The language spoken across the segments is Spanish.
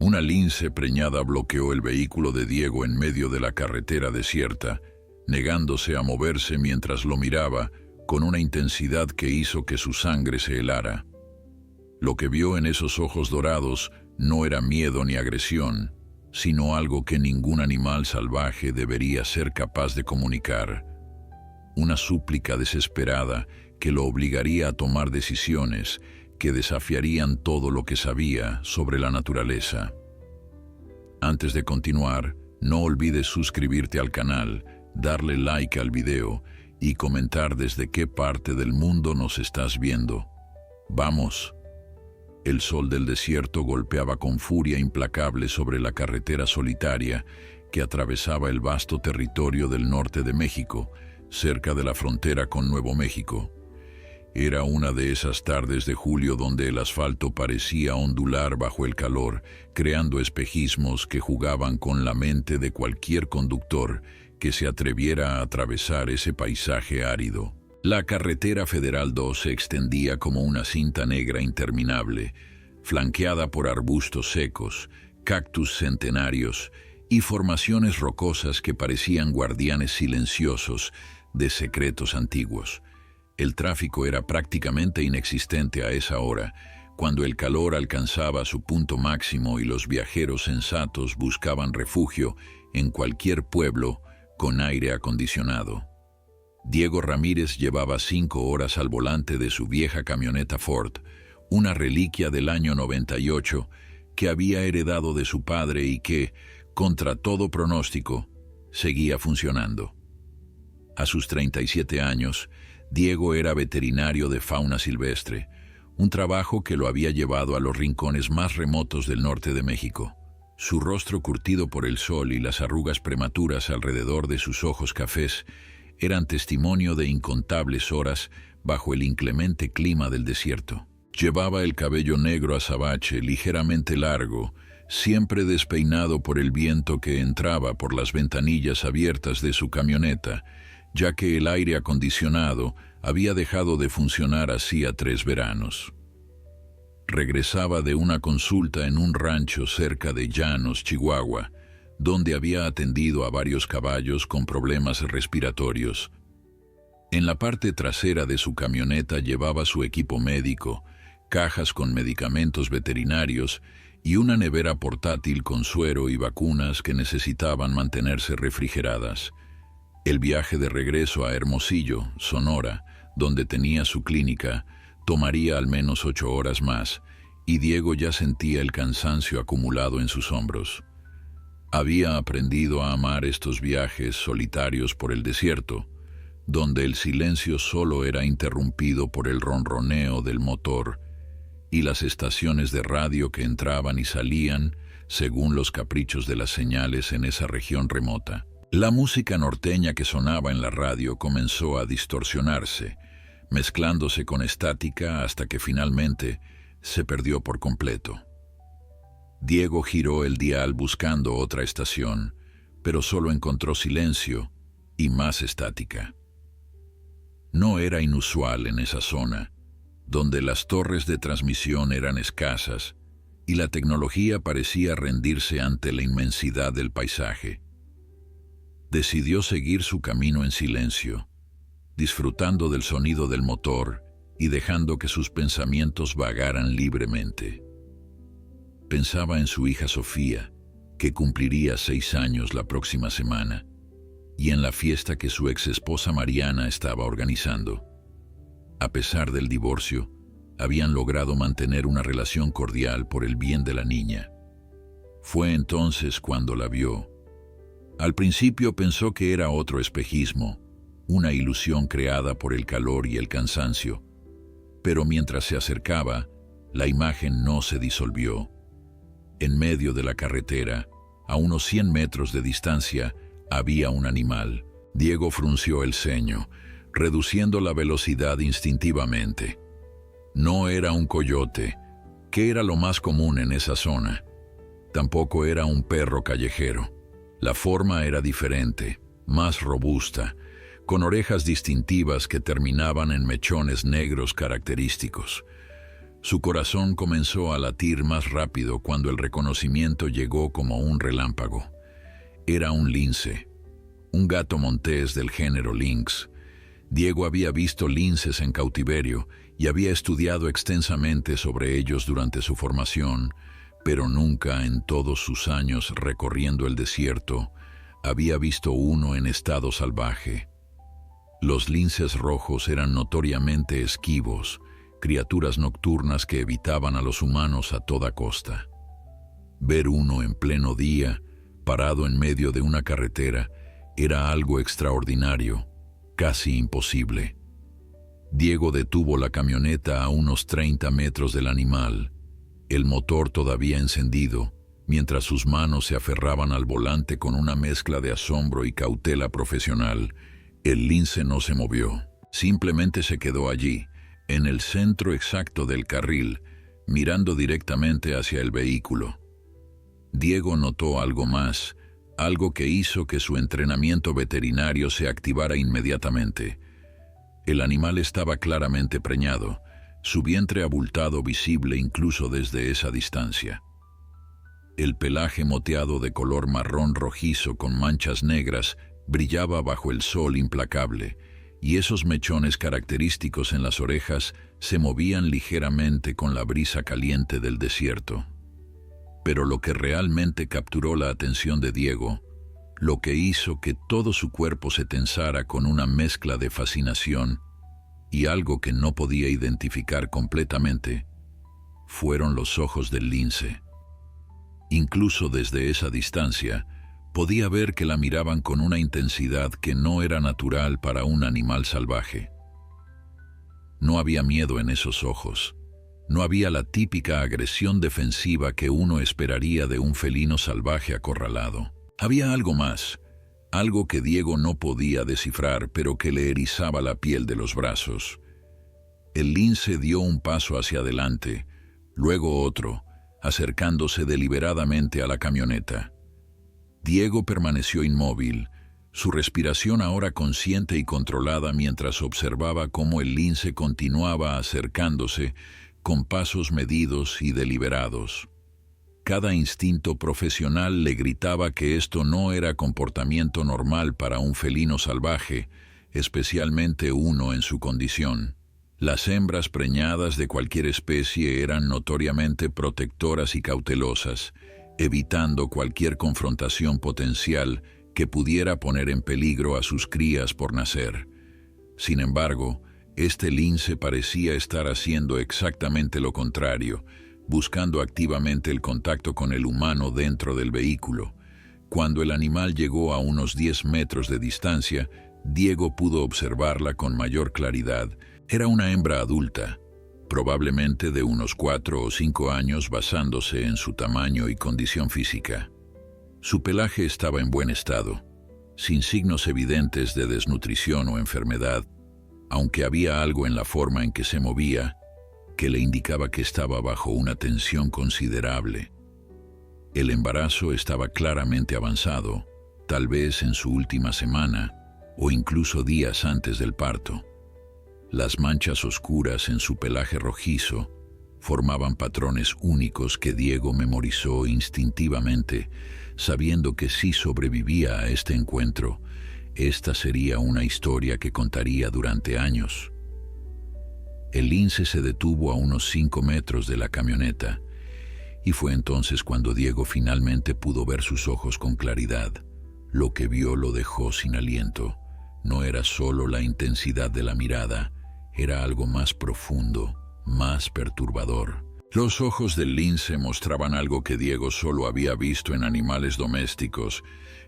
Una lince preñada bloqueó el vehículo de Diego en medio de la carretera desierta, negándose a moverse mientras lo miraba con una intensidad que hizo que su sangre se helara. Lo que vio en esos ojos dorados no era miedo ni agresión, sino algo que ningún animal salvaje debería ser capaz de comunicar. Una súplica desesperada que lo obligaría a tomar decisiones que desafiarían todo lo que sabía sobre la naturaleza. Antes de continuar, no olvides suscribirte al canal, darle like al video y comentar desde qué parte del mundo nos estás viendo. ¡Vamos! El sol del desierto golpeaba con furia implacable sobre la carretera solitaria que atravesaba el vasto territorio del norte de México, cerca de la frontera con Nuevo México. Era una de esas tardes de julio donde el asfalto parecía ondular bajo el calor, creando espejismos que jugaban con la mente de cualquier conductor que se atreviera a atravesar ese paisaje árido. La carretera Federal 2 se extendía como una cinta negra interminable, flanqueada por arbustos secos, cactus centenarios y formaciones rocosas que parecían guardianes silenciosos de secretos antiguos. El tráfico era prácticamente inexistente a esa hora, cuando el calor alcanzaba su punto máximo y los viajeros sensatos buscaban refugio en cualquier pueblo con aire acondicionado. Diego Ramírez llevaba 5 horas al volante de su vieja camioneta Ford, una reliquia del año 98 que había heredado de su padre y que, contra todo pronóstico, seguía funcionando. A sus 37 años, Diego era veterinario de fauna silvestre, un trabajo que lo había llevado a los rincones más remotos del norte de México. Su rostro curtido por el sol y las arrugas prematuras alrededor de sus ojos cafés eran testimonio de incontables horas bajo el inclemente clima del desierto. Llevaba el cabello negro azabache, ligeramente largo, siempre despeinado por el viento que entraba por las ventanillas abiertas de su camioneta, ya que el aire acondicionado había dejado de funcionar hacía 3 veranos. Regresaba de una consulta en un rancho cerca de Llanos, Chihuahua, donde había atendido a varios caballos con problemas respiratorios. En la parte trasera de su camioneta llevaba su equipo médico, cajas con medicamentos veterinarios y una nevera portátil con suero y vacunas que necesitaban mantenerse refrigeradas. El viaje de regreso a Hermosillo, Sonora, donde tenía su clínica, tomaría al menos 8 horas más, y Diego ya sentía el cansancio acumulado en sus hombros. Había aprendido a amar estos viajes solitarios por el desierto, donde el silencio solo era interrumpido por el ronroneo del motor y las estaciones de radio que entraban y salían según los caprichos de las señales en esa región remota. La música norteña que sonaba en la radio comenzó a distorsionarse, mezclándose con estática hasta que finalmente se perdió por completo. Diego giró el dial buscando otra estación, pero solo encontró silencio y más estática. No era inusual en esa zona, donde las torres de transmisión eran escasas y la tecnología parecía rendirse ante la inmensidad del paisaje. Decidió seguir su camino en silencio, disfrutando del sonido del motor y dejando que sus pensamientos vagaran libremente. Pensaba en su hija Sofía, que cumpliría 6 años la próxima semana, y en la fiesta que su exesposa Mariana estaba organizando. A pesar del divorcio, habían logrado mantener una relación cordial por el bien de la niña. Fue entonces cuando la vio. Al principio pensó que era otro espejismo, una ilusión creada por el calor y el cansancio, pero mientras se acercaba, la imagen no se disolvió. En medio de la carretera, a unos 100 metros de distancia, había un animal. Diego frunció el ceño, reduciendo la velocidad instintivamente. No era un coyote, que era lo más común en esa zona. Tampoco era un perro callejero. La forma era diferente, más robusta, con orejas distintivas que terminaban en mechones negros característicos. Su corazón comenzó a latir más rápido cuando el reconocimiento llegó como un relámpago. Era un lince, un gato montés del género lynx. Diego había visto linces en cautiverio y había estudiado extensamente sobre ellos durante su formación, pero nunca en todos sus años recorriendo el desierto había visto uno en estado salvaje. Los linces rojos eran notoriamente esquivos, criaturas nocturnas que evitaban a los humanos a toda costa. Ver uno en pleno día, parado en medio de una carretera, era algo extraordinario, casi imposible. Diego detuvo la camioneta a unos 30 metros del animal, el motor todavía encendido, mientras sus manos se aferraban al volante con una mezcla de asombro y cautela profesional. El lince no se movió, simplemente se quedó allí, en el centro exacto del carril, mirando directamente hacia el vehículo. Diego notó algo más, algo que hizo que su entrenamiento veterinario se activara inmediatamente. El animal estaba claramente preñado, su vientre abultado visible incluso desde esa distancia. El pelaje moteado de color marrón rojizo con manchas negras brillaba bajo el sol implacable, y esos mechones característicos en las orejas se movían ligeramente con la brisa caliente del desierto. Pero lo que realmente capturó la atención de Diego, lo que hizo que todo su cuerpo se tensara con una mezcla de fascinación y algo que no podía identificar completamente, fueron los ojos del lince. Incluso desde esa distancia, podía ver que la miraban con una intensidad que no era natural para un animal salvaje. No había miedo en esos ojos. No había la típica agresión defensiva que uno esperaría de un felino salvaje acorralado. Había algo más, algo que Diego no podía descifrar, pero que le erizaba la piel de los brazos. El lince dio un paso hacia adelante, luego otro, acercándose deliberadamente a la camioneta. Diego permaneció inmóvil, su respiración ahora consciente y controlada mientras observaba cómo el lince continuaba acercándose con pasos medidos y deliberados. Cada instinto profesional le gritaba que esto no era comportamiento normal para un felino salvaje, especialmente uno en su condición. Las hembras preñadas de cualquier especie eran notoriamente protectoras y cautelosas, evitando cualquier confrontación potencial que pudiera poner en peligro a sus crías por nacer. Sin embargo, este lince parecía estar haciendo exactamente lo contrario, buscando activamente el contacto con el humano dentro del vehículo. Cuando el animal llegó a unos 10 metros de distancia, Diego pudo observarla con mayor claridad. Era una hembra adulta, probablemente de unos 4 o 5 años basándose en su tamaño y condición física. Su pelaje estaba en buen estado, sin signos evidentes de desnutrición o enfermedad, aunque había algo en la forma en que se movía que le indicaba que estaba bajo una tensión considerable. El embarazo estaba claramente avanzado, tal vez en su última semana o incluso días antes del parto. Las manchas oscuras en su pelaje rojizo formaban patrones únicos que Diego memorizó instintivamente, sabiendo que si sobrevivía a este encuentro, esta sería una historia que contaría durante años. El lince se detuvo a unos 5 metros de la camioneta, y fue entonces cuando Diego finalmente pudo ver sus ojos con claridad. Lo que vio lo dejó sin aliento. No era solo la intensidad de la mirada, era algo más profundo, más perturbador. Los ojos del lince mostraban algo que Diego solo había visto en animales domésticos,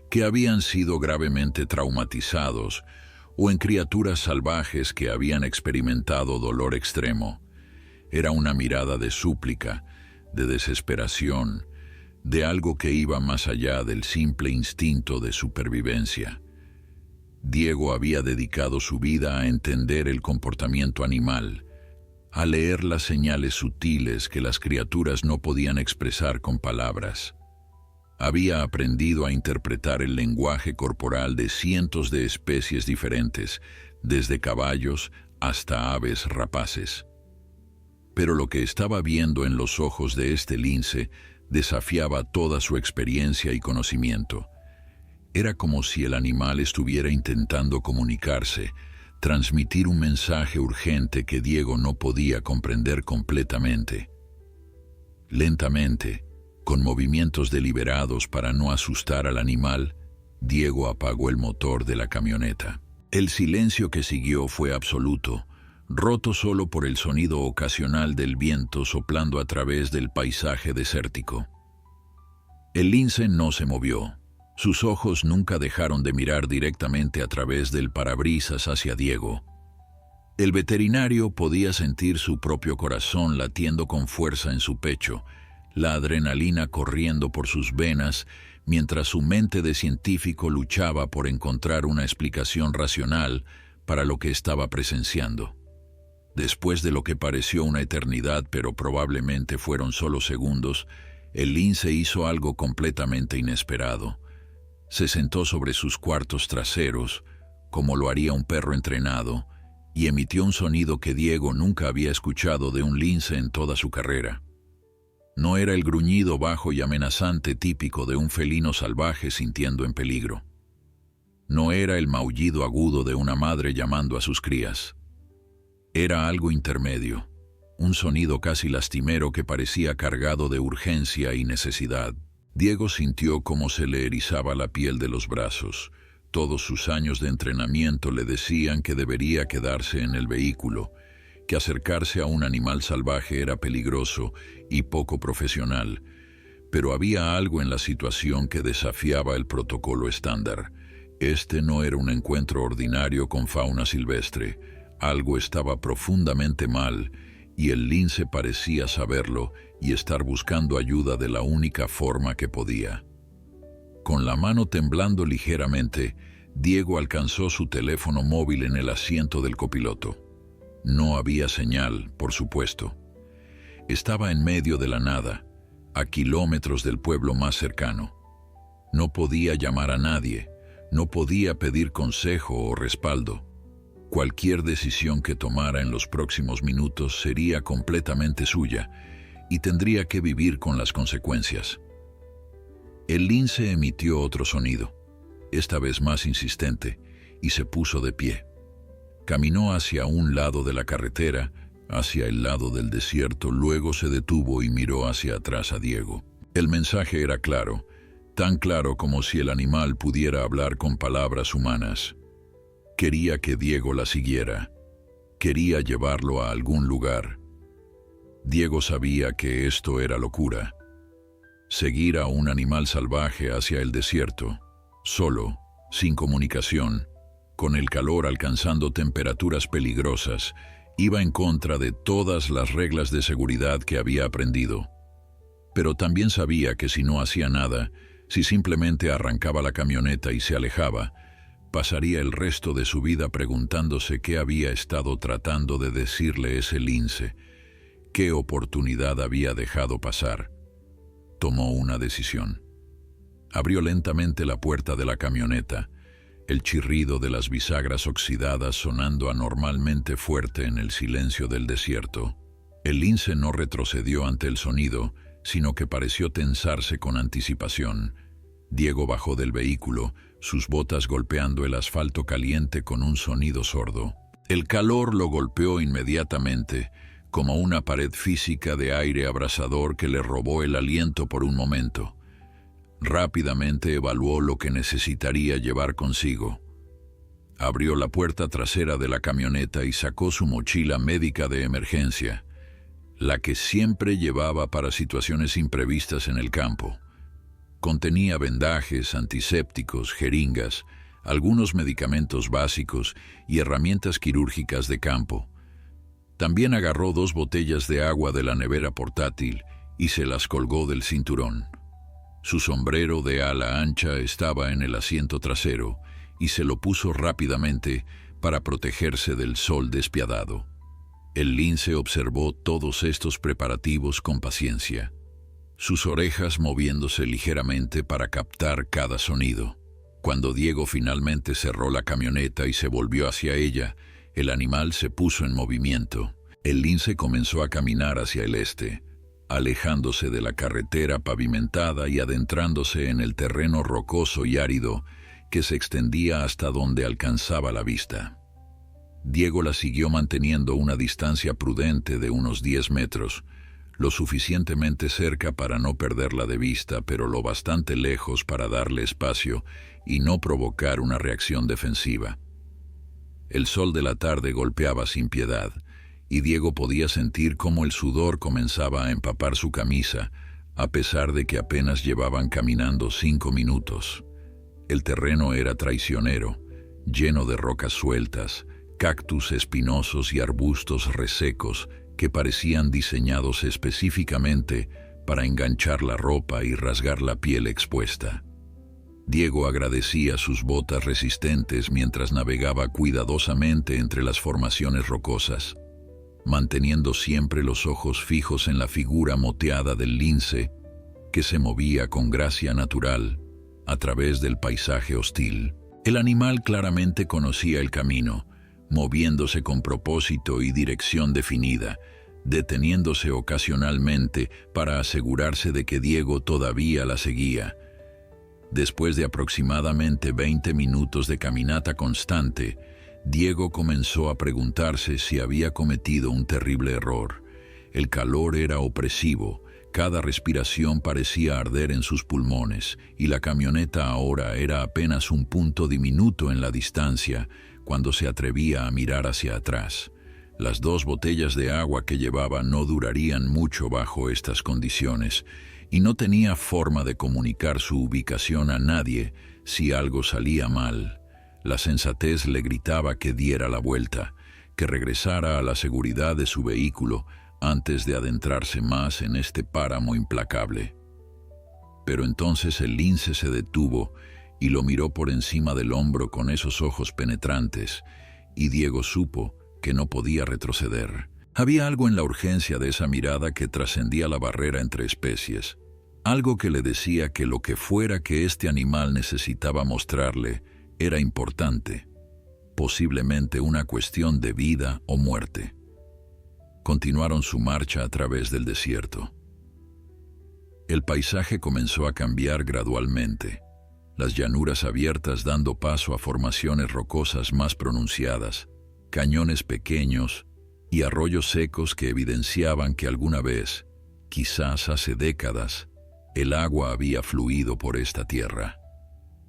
que habían sido gravemente traumatizados, o en criaturas salvajes que habían experimentado dolor extremo. Era una mirada de súplica, de desesperación, de algo que iba más allá del simple instinto de supervivencia. Diego había dedicado su vida a entender el comportamiento animal, a leer las señales sutiles que las criaturas no podían expresar con palabras. Había aprendido a interpretar el lenguaje corporal de cientos de especies diferentes, desde caballos hasta aves rapaces. Pero lo que estaba viendo en los ojos de este lince desafiaba toda su experiencia y conocimiento. Era como si el animal estuviera intentando comunicarse, transmitir un mensaje urgente que Diego no podía comprender completamente. Lentamente, con movimientos deliberados para no asustar al animal, Diego apagó el motor de la camioneta. El silencio que siguió fue absoluto, roto solo por el sonido ocasional del viento soplando a través del paisaje desértico. El lince no se movió. Sus ojos nunca dejaron de mirar directamente a través del parabrisas hacia Diego. El veterinario podía sentir su propio corazón latiendo con fuerza en su pecho, la adrenalina corriendo por sus venas, mientras su mente de científico luchaba por encontrar una explicación racional para lo que estaba presenciando. Después de lo que pareció una eternidad, pero probablemente fueron solo segundos, el lince hizo algo completamente inesperado. Se sentó sobre sus cuartos traseros, como lo haría un perro entrenado, y emitió un sonido que Diego nunca había escuchado de un lince en toda su carrera. No era el gruñido bajo y amenazante típico de un felino salvaje sintiendo en peligro. No era el maullido agudo de una madre llamando a sus crías. Era algo intermedio, un sonido casi lastimero que parecía cargado de urgencia y necesidad. Diego sintió cómo se le erizaba la piel de los brazos. Todos sus años de entrenamiento le decían que debería quedarse en el vehículo, que acercarse a un animal salvaje era peligroso y poco profesional, pero había algo en la situación que desafiaba el protocolo estándar. Este no era un encuentro ordinario con fauna silvestre. Algo estaba profundamente mal, y el lince parecía saberlo y estar buscando ayuda de la única forma que podía. Con la mano temblando ligeramente, Diego alcanzó su teléfono móvil en el asiento del copiloto. No había señal, por supuesto. Estaba en medio de la nada, a kilómetros del pueblo más cercano. No podía llamar a nadie, no podía pedir consejo o respaldo. Cualquier decisión que tomara en los próximos minutos sería completamente suya y tendría que vivir con las consecuencias. El lince emitió otro sonido, esta vez más insistente, y se puso de pie. Caminó hacia un lado de la carretera, hacia el lado del desierto, luego se detuvo y miró hacia atrás a Diego. El mensaje era claro, tan claro como si el animal pudiera hablar con palabras humanas. Quería que Diego la siguiera. Quería llevarlo a algún lugar. Diego sabía que esto era locura. Seguir a un animal salvaje hacia el desierto, solo, sin comunicación, con el calor alcanzando temperaturas peligrosas, iba en contra de todas las reglas de seguridad que había aprendido. Pero también sabía que si no hacía nada, si simplemente arrancaba la camioneta y se alejaba, pasaría el resto de su vida preguntándose qué había estado tratando de decirle ese lince, qué oportunidad había dejado pasar. Tomó una decisión. Abrió lentamente la puerta de la camioneta, el chirrido de las bisagras oxidadas sonando anormalmente fuerte en el silencio del desierto. El lince no retrocedió ante el sonido, sino que pareció tensarse con anticipación. Diego bajó del vehículo, sus botas golpeando el asfalto caliente con un sonido sordo. El calor lo golpeó inmediatamente, como una pared física de aire abrasador que le robó el aliento por un momento. Rápidamente evaluó lo que necesitaría llevar consigo. Abrió la puerta trasera de la camioneta y sacó su mochila médica de emergencia, la que siempre llevaba para situaciones imprevistas en el campo. Contenía vendajes, antisépticos, jeringas, algunos medicamentos básicos y herramientas quirúrgicas de campo. También agarró 2 botellas de agua de la nevera portátil y se las colgó del cinturón. Su sombrero de ala ancha estaba en el asiento trasero y se lo puso rápidamente para protegerse del sol despiadado. El lince observó todos estos preparativos con paciencia, sus orejas moviéndose ligeramente para captar cada sonido. Cuando Diego finalmente cerró la camioneta y se volvió hacia ella, el animal se puso en movimiento. El lince comenzó a caminar hacia el este, alejándose de la carretera pavimentada y adentrándose en el terreno rocoso y árido que se extendía hasta donde alcanzaba la vista. Diego la siguió manteniendo una distancia prudente de unos 10 metros, lo suficientemente cerca para no perderla de vista, pero lo bastante lejos para darle espacio y no provocar una reacción defensiva. El sol de la tarde golpeaba sin piedad, y Diego podía sentir cómo el sudor comenzaba a empapar su camisa, a pesar de que apenas llevaban caminando 5 minutos. El terreno era traicionero, lleno de rocas sueltas, cactus espinosos y arbustos resecos que parecían diseñados específicamente para enganchar la ropa y rasgar la piel expuesta. Diego agradecía sus botas resistentes mientras navegaba cuidadosamente entre las formaciones rocosas, manteniendo siempre los ojos fijos en la figura moteada del lince que se movía con gracia natural a través del paisaje hostil. El animal claramente conocía el camino, moviéndose con propósito y dirección definida, deteniéndose ocasionalmente para asegurarse de que Diego todavía la seguía. Después de aproximadamente 20 minutos de caminata constante, Diego comenzó a preguntarse si había cometido un terrible error. El calor era opresivo, cada respiración parecía arder en sus pulmones, y la camioneta ahora era apenas un punto diminuto en la distancia cuando se atrevía a mirar hacia atrás. Las 2 botellas de agua que llevaba no durarían mucho bajo estas condiciones, y no tenía forma de comunicar su ubicación a nadie si algo salía mal. La sensatez le gritaba que diera la vuelta, que regresara a la seguridad de su vehículo antes de adentrarse más en este páramo implacable. Pero entonces el lince se detuvo y lo miró por encima del hombro con esos ojos penetrantes, y Diego supo que no podía retroceder. Había algo en la urgencia de esa mirada que trascendía la barrera entre especies, algo que le decía que lo que fuera que este animal necesitaba mostrarle era importante, posiblemente una cuestión de vida o muerte. Continuaron su marcha a través del desierto. El paisaje comenzó a cambiar gradualmente, las llanuras abiertas dando paso a formaciones rocosas más pronunciadas, cañones pequeños y arroyos secos que evidenciaban que alguna vez, quizás hace décadas, el agua había fluido por esta tierra.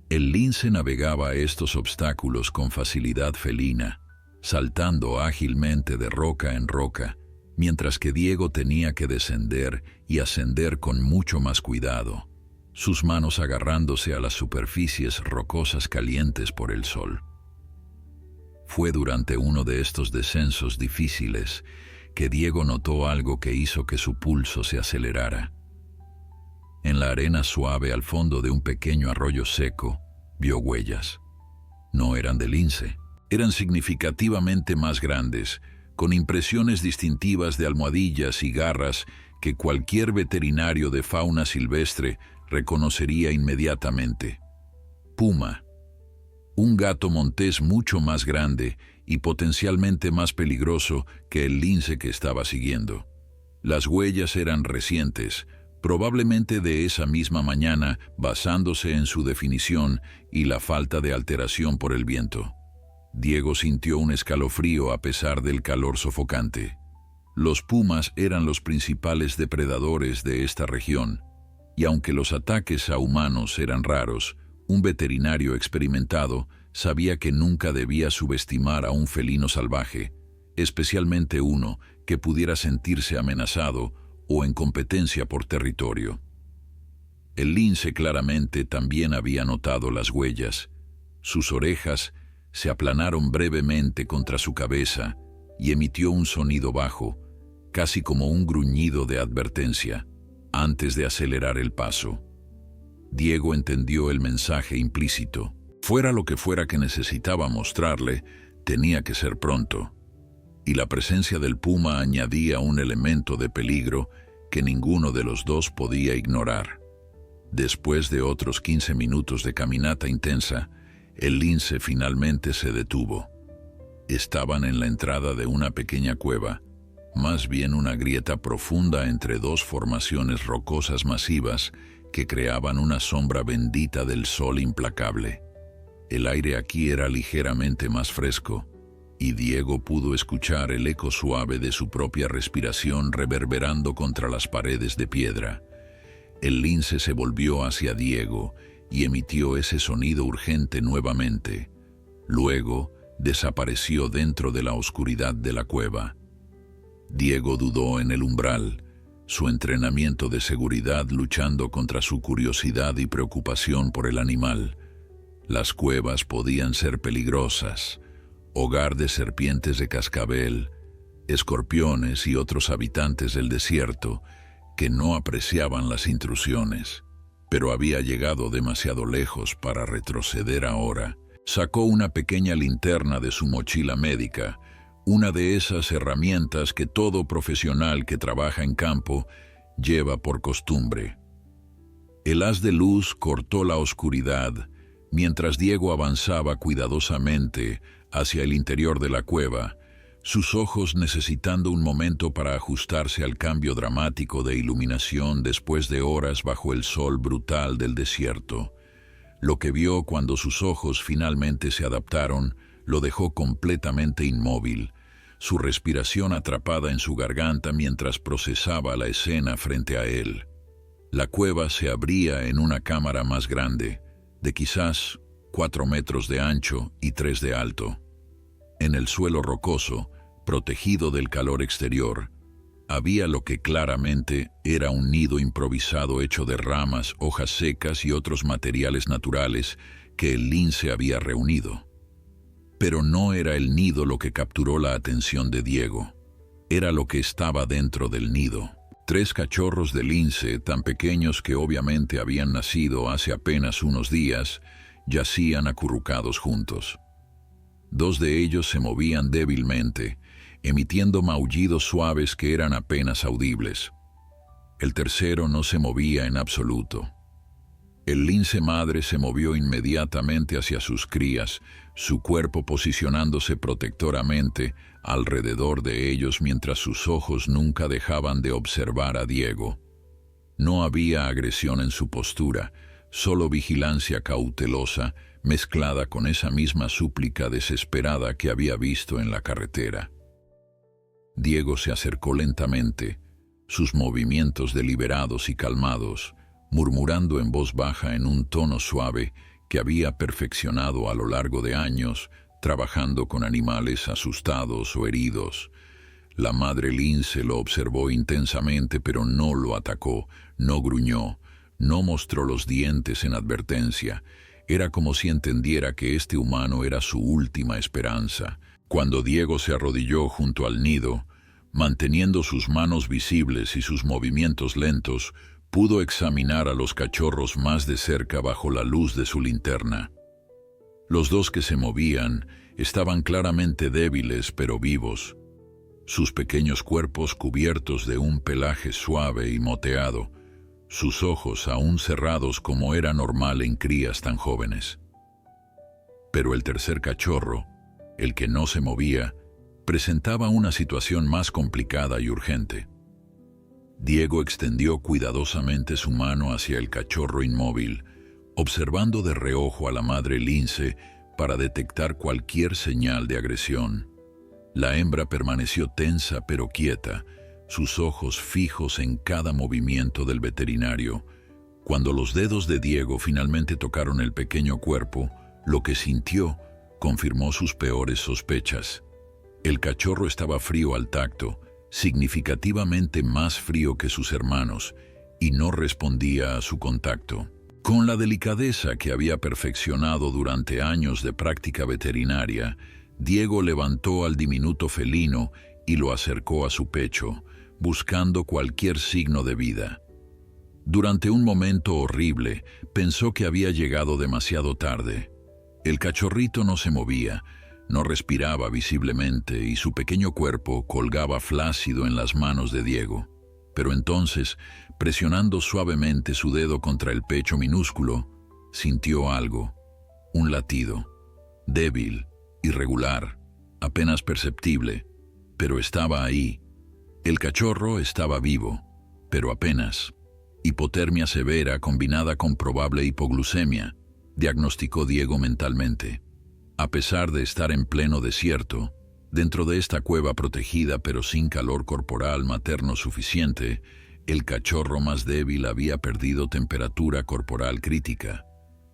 El lince navegaba estos obstáculos con facilidad felina, saltando ágilmente de roca en roca, mientras que Diego tenía que descender y ascender con mucho más cuidado, sus manos agarrándose a las superficies rocosas calientes por el sol. Fue durante uno de estos descensos difíciles que Diego notó algo que hizo que su pulso se acelerara. En la arena suave al fondo de un pequeño arroyo seco, vio huellas. No eran de lince, eran significativamente más grandes, con impresiones distintivas de almohadillas y garras que cualquier veterinario de fauna silvestre reconocería inmediatamente. Puma, un gato montés mucho más grande y potencialmente más peligroso que el lince que estaba siguiendo. Las huellas eran recientes, probablemente de esa misma mañana, basándose en su definición y la falta de alteración por el viento. Diego sintió un escalofrío a pesar del calor sofocante. Los pumas eran los principales depredadores de esta región, y aunque los ataques a humanos eran raros, un veterinario experimentado sabía que nunca debía subestimar a un felino salvaje, especialmente uno que pudiera sentirse amenazado o en competencia por territorio. El lince claramente también había notado las huellas. Sus orejas se aplanaron brevemente contra su cabeza y emitió un sonido bajo, casi como un gruñido de advertencia, antes de acelerar el paso. Diego entendió el mensaje implícito. Fuera lo que fuera que necesitaba mostrarle, tenía que ser pronto. Y la presencia del puma añadía un elemento de peligro que ninguno de los dos podía ignorar. Después de otros 15 minutos de caminata intensa, el lince finalmente se detuvo. Estaban en la entrada de una pequeña cueva, más bien una grieta profunda entre dos formaciones rocosas masivas que creaban una sombra bendita del sol implacable. El aire aquí era ligeramente más fresco, y Diego pudo escuchar el eco suave de su propia respiración reverberando contra las paredes de piedra. El lince se volvió hacia Diego y emitió ese sonido urgente nuevamente. Luego, desapareció dentro de la oscuridad de la cueva. Diego dudó en el umbral, su entrenamiento de seguridad luchando contra su curiosidad y preocupación por el animal. Las cuevas podían ser peligrosas, hogar de serpientes de cascabel, escorpiones y otros habitantes del desierto que no apreciaban las intrusiones, pero había llegado demasiado lejos para retroceder ahora. Sacó una pequeña linterna de su mochila médica, una de esas herramientas que todo profesional que trabaja en campo lleva por costumbre. El haz de luz cortó la oscuridad mientras Diego avanzaba cuidadosamente hacia el interior de la cueva, sus ojos necesitando un momento para ajustarse al cambio dramático de iluminación después de horas bajo el sol brutal del desierto. Lo que vio cuando sus ojos finalmente se adaptaron lo dejó completamente inmóvil, su respiración atrapada en su garganta mientras procesaba la escena frente a él. La cueva se abría en una cámara más grande, de quizás 4 metros de ancho y 3 de alto. En el suelo rocoso, protegido del calor exterior, había lo que claramente era un nido improvisado hecho de ramas, hojas secas y otros materiales naturales que el lince había reunido. Pero no era el nido lo que capturó la atención de Diego, era lo que estaba dentro del nido. 3 cachorros de lince, tan pequeños que obviamente habían nacido hace apenas unos días, yacían acurrucados juntos. 2 de ellos se movían débilmente, emitiendo maullidos suaves que eran apenas audibles. El tercero no se movía en absoluto. El lince madre se movió inmediatamente hacia sus crías, su cuerpo posicionándose protectoramente alrededor de ellos mientras sus ojos nunca dejaban de observar a Diego. No había agresión en su postura, solo vigilancia cautelosa mezclada con esa misma súplica desesperada que había visto en la carretera. Diego se acercó lentamente, sus movimientos deliberados y calmados, murmurando en voz baja en un tono suave que había perfeccionado a lo largo de años, trabajando con animales asustados o heridos. La madre lince lo observó intensamente, pero no lo atacó, no gruñó, no mostró los dientes en advertencia. Era como si entendiera que este humano era su última esperanza. Cuando Diego se arrodilló junto al nido, manteniendo sus manos visibles y sus movimientos lentos, pudo examinar a los cachorros más de cerca bajo la luz de su linterna. Los 2 que se movían estaban claramente débiles pero vivos, sus pequeños cuerpos cubiertos de un pelaje suave y moteado, sus ojos aún cerrados como era normal en crías tan jóvenes. Pero el tercer cachorro, el que no se movía, presentaba una situación más complicada y urgente. Diego extendió cuidadosamente su mano hacia el cachorro inmóvil, observando de reojo a la madre lince para detectar cualquier señal de agresión. La hembra permaneció tensa pero quieta, sus ojos fijos en cada movimiento del veterinario. Cuando los dedos de Diego finalmente tocaron el pequeño cuerpo, lo que sintió confirmó sus peores sospechas. El cachorro estaba frío al tacto, significativamente más frío que sus hermanos, y no respondía a su contacto. Con la delicadeza que había perfeccionado durante años de práctica veterinaria, Diego levantó al diminuto felino y lo acercó a su pecho, buscando cualquier signo de vida. Durante un momento horrible, pensó que había llegado demasiado tarde. El cachorrito no se movía, no respiraba visiblemente y su pequeño cuerpo colgaba flácido en las manos de Diego. Pero entonces, presionando suavemente su dedo contra el pecho minúsculo, sintió algo, un latido, débil, irregular, apenas perceptible, pero estaba ahí, El cachorro estaba vivo, pero apenas. Hipotermia severa combinada con probable hipoglucemia, diagnosticó Diego mentalmente. A pesar de estar en pleno desierto, dentro de esta cueva protegida pero sin calor corporal materno suficiente, el cachorro más débil había perdido temperatura corporal crítica.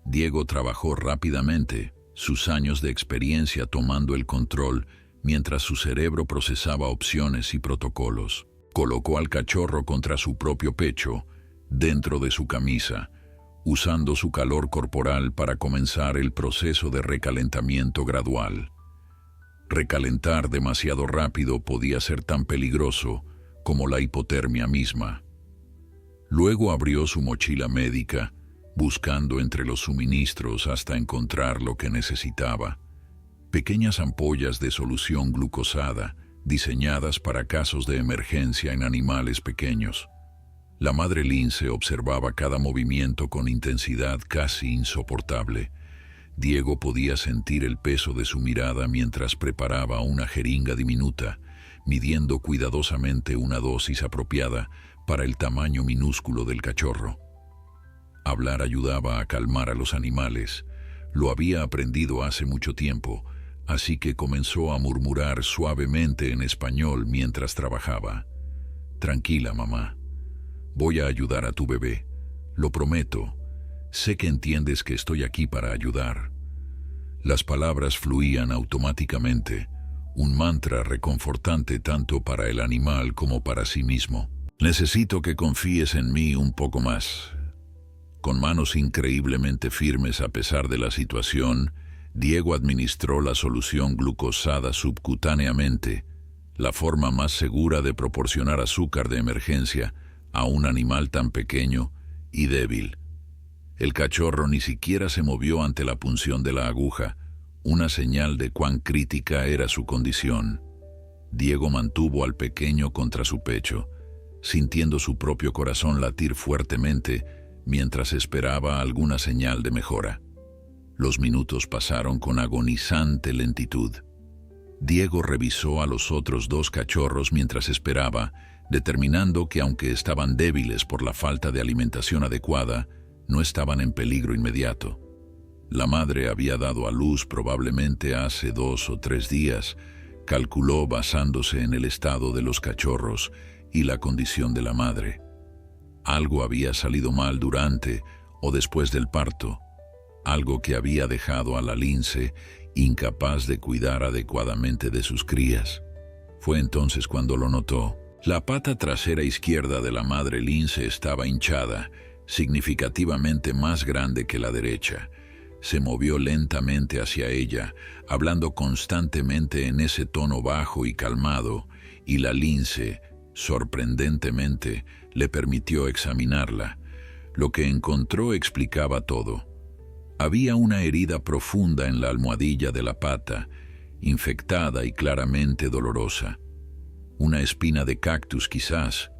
Diego trabajó rápidamente, sus años de experiencia tomando el control mientras su cerebro procesaba opciones y protocolos. Colocó al cachorro contra su propio pecho, dentro de su camisa, usando su calor corporal para comenzar el proceso de recalentamiento gradual. Recalentar demasiado rápido podía ser tan peligroso como la hipotermia misma. Luego abrió su mochila médica, buscando entre los suministros hasta encontrar lo que necesitaba. Pequeñas ampollas de solución glucosada, diseñadas para casos de emergencia en animales pequeños. La madre lince observaba cada movimiento con intensidad casi insoportable. Diego podía sentir el peso de su mirada mientras preparaba una jeringa diminuta, midiendo cuidadosamente una dosis apropiada para el tamaño minúsculo del cachorro. Hablar ayudaba a calmar a los animales. Lo había aprendido hace mucho tiempo, así que comenzó a murmurar suavemente en español mientras trabajaba. «Tranquila, mamá. Voy a ayudar a tu bebé. Lo prometo. Sé que entiendes que estoy aquí para ayudar». Las palabras fluían automáticamente, un mantra reconfortante tanto para el animal como para sí mismo. «Necesito que confíes en mí un poco más». Con manos increíblemente firmes a pesar de la situación, Diego administró la solución glucosada subcutáneamente, la forma más segura de proporcionar azúcar de emergencia a un animal tan pequeño y débil. El cachorro ni siquiera se movió ante la punción de la aguja, una señal de cuán crítica era su condición. Diego mantuvo al pequeño contra su pecho, sintiendo su propio corazón latir fuertemente mientras esperaba alguna señal de mejora. Los minutos pasaron con agonizante lentitud. Diego revisó a los otros dos cachorros mientras esperaba, determinando que aunque estaban débiles por la falta de alimentación adecuada, no estaban en peligro inmediato. La madre había dado a luz probablemente hace 2 o 3 días, calculó basándose en el estado de los cachorros y la condición de la madre. Algo había salido mal durante o después del parto, algo que había dejado a la lince incapaz de cuidar adecuadamente de sus crías. Fue entonces cuando lo notó. La pata trasera izquierda de la madre lince estaba hinchada, significativamente más grande que la derecha. Se movió lentamente hacia ella, hablando constantemente en ese tono bajo y calmado, y la lince, sorprendentemente, le permitió examinarla. Lo que encontró explicaba todo. Había una herida profunda en la almohadilla de la pata, infectada y claramente dolorosa. Una espina de cactus quizás,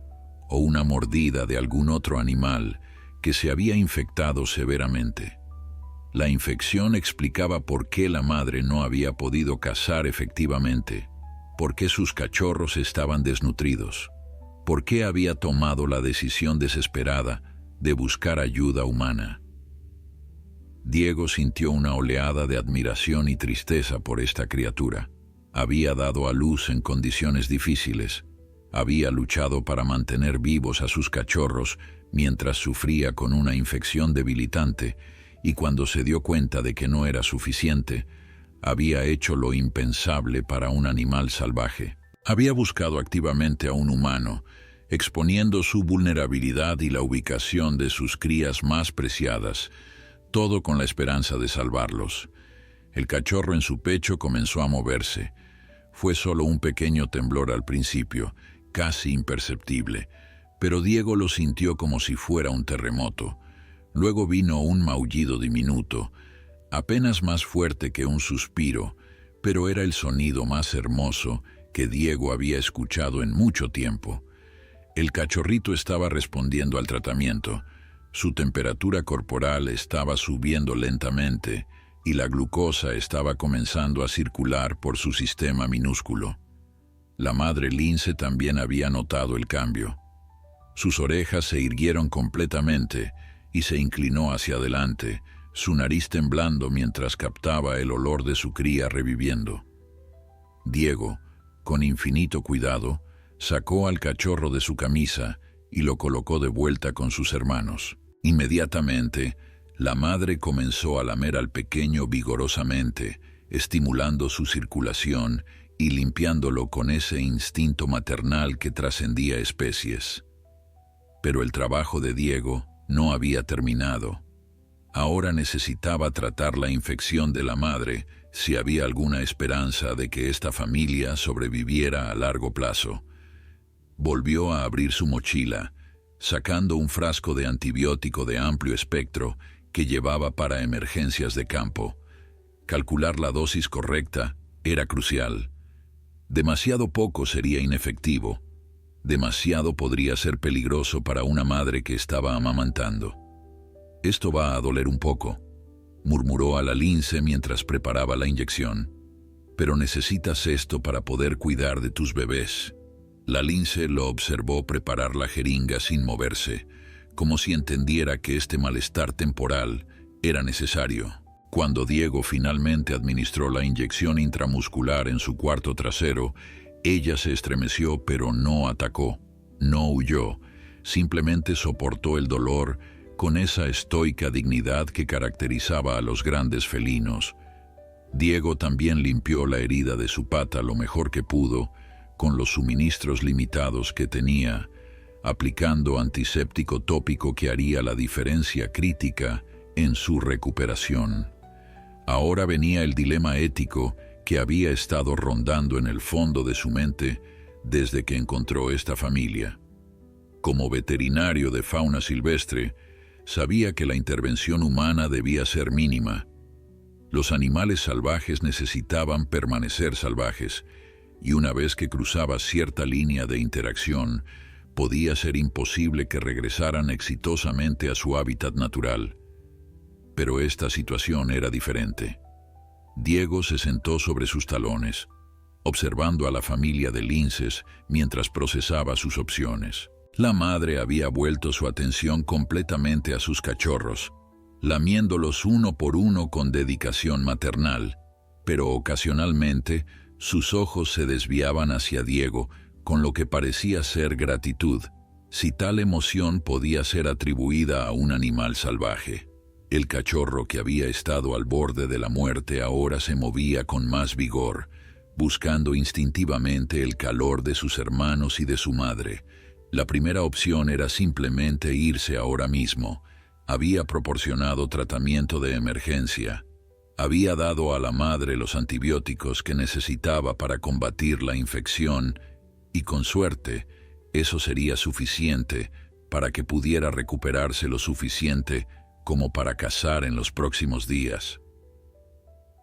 o una mordida de algún otro animal que se había infectado severamente. La infección explicaba por qué la madre no había podido cazar efectivamente, por qué sus cachorros estaban desnutridos, por qué había tomado la decisión desesperada de buscar ayuda humana. Diego sintió una oleada de admiración y tristeza por esta criatura. Había dado a luz en condiciones difíciles, había luchado para mantener vivos a sus cachorros mientras sufría con una infección debilitante, y cuando se dio cuenta de que no era suficiente, había hecho lo impensable para un animal salvaje. Había buscado activamente a un humano, exponiendo su vulnerabilidad y la ubicación de sus crías más preciadas, todo con la esperanza de salvarlos. El cachorro en su pecho comenzó a moverse. Fue solo un pequeño temblor al principio, casi imperceptible, pero Diego lo sintió como si fuera un terremoto. Luego vino un maullido diminuto, apenas más fuerte que un suspiro, pero era el sonido más hermoso que Diego había escuchado en mucho tiempo. El cachorrito estaba respondiendo al tratamiento. Su temperatura corporal estaba subiendo lentamente y la glucosa estaba comenzando a circular por su sistema minúsculo. La madre lince también había notado el cambio. Sus orejas se irguieron completamente y se inclinó hacia adelante, su nariz temblando mientras captaba el olor de su cría reviviendo. Diego, con infinito cuidado, sacó al cachorro de su camisa y lo colocó de vuelta con sus hermanos. Inmediatamente, la madre comenzó a lamer al pequeño vigorosamente, estimulando su circulación y limpiándolo con ese instinto maternal que trascendía especies. Pero el trabajo de Diego no había terminado. Ahora necesitaba tratar la infección de la madre si había alguna esperanza de que esta familia sobreviviera a largo plazo. Volvió a abrir su mochila, sacando un frasco de antibiótico de amplio espectro que llevaba para emergencias de campo. Calcular la dosis correcta era crucial. Demasiado poco sería inefectivo. Demasiado podría ser peligroso para una madre que estaba amamantando. «Esto va a doler un poco», murmuró a la lince mientras preparaba la inyección. «Pero necesitas esto para poder cuidar de tus bebés». La lince lo observó preparar la jeringa sin moverse, como si entendiera que este malestar temporal era necesario. Cuando Diego finalmente administró la inyección intramuscular en su cuarto trasero, ella se estremeció pero no atacó, no huyó, simplemente soportó el dolor con esa estoica dignidad que caracterizaba a los grandes felinos. Diego también limpió la herida de su pata lo mejor que pudo, con los suministros limitados que tenía, aplicando antiséptico tópico que haría la diferencia crítica en su recuperación. Ahora venía el dilema ético que había estado rondando en el fondo de su mente desde que encontró esta familia. Como veterinario de fauna silvestre, sabía que la intervención humana debía ser mínima. Los animales salvajes necesitaban permanecer salvajes, y una vez que cruzaba cierta línea de interacción, podía ser imposible que regresaran exitosamente a su hábitat natural. Pero esta situación era diferente. Diego se sentó sobre sus talones, observando a la familia de linces mientras procesaba sus opciones. La madre había vuelto su atención completamente a sus cachorros, lamiéndolos uno por uno con dedicación maternal, pero ocasionalmente sus ojos se desviaban hacia Diego con lo que parecía ser gratitud, si tal emoción podía ser atribuida a un animal salvaje. El cachorro que había estado al borde de la muerte ahora se movía con más vigor, buscando instintivamente el calor de sus hermanos y de su madre. La primera opción era simplemente irse ahora mismo. Había proporcionado tratamiento de emergencia. Había dado a la madre los antibióticos que necesitaba para combatir la infección y, con suerte, eso sería suficiente para que pudiera recuperarse lo suficiente como para cazar en los próximos días.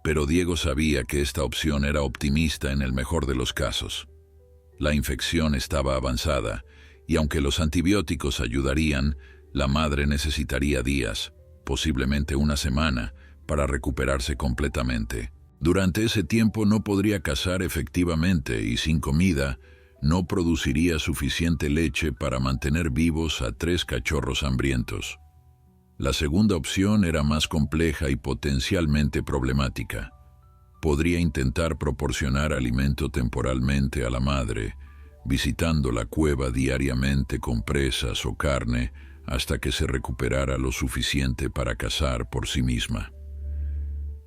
Pero Diego sabía que esta opción era optimista en el mejor de los casos. La infección estaba avanzada, y aunque los antibióticos ayudarían, la madre necesitaría días, posiblemente una semana, para recuperarse completamente. Durante ese tiempo no podría cazar efectivamente y sin comida no produciría suficiente leche para mantener vivos a 3 cachorros hambrientos. La segunda opción era más compleja y potencialmente problemática. Podría intentar proporcionar alimento temporalmente a la madre, visitando la cueva diariamente con presas o carne hasta que se recuperara lo suficiente para cazar por sí misma.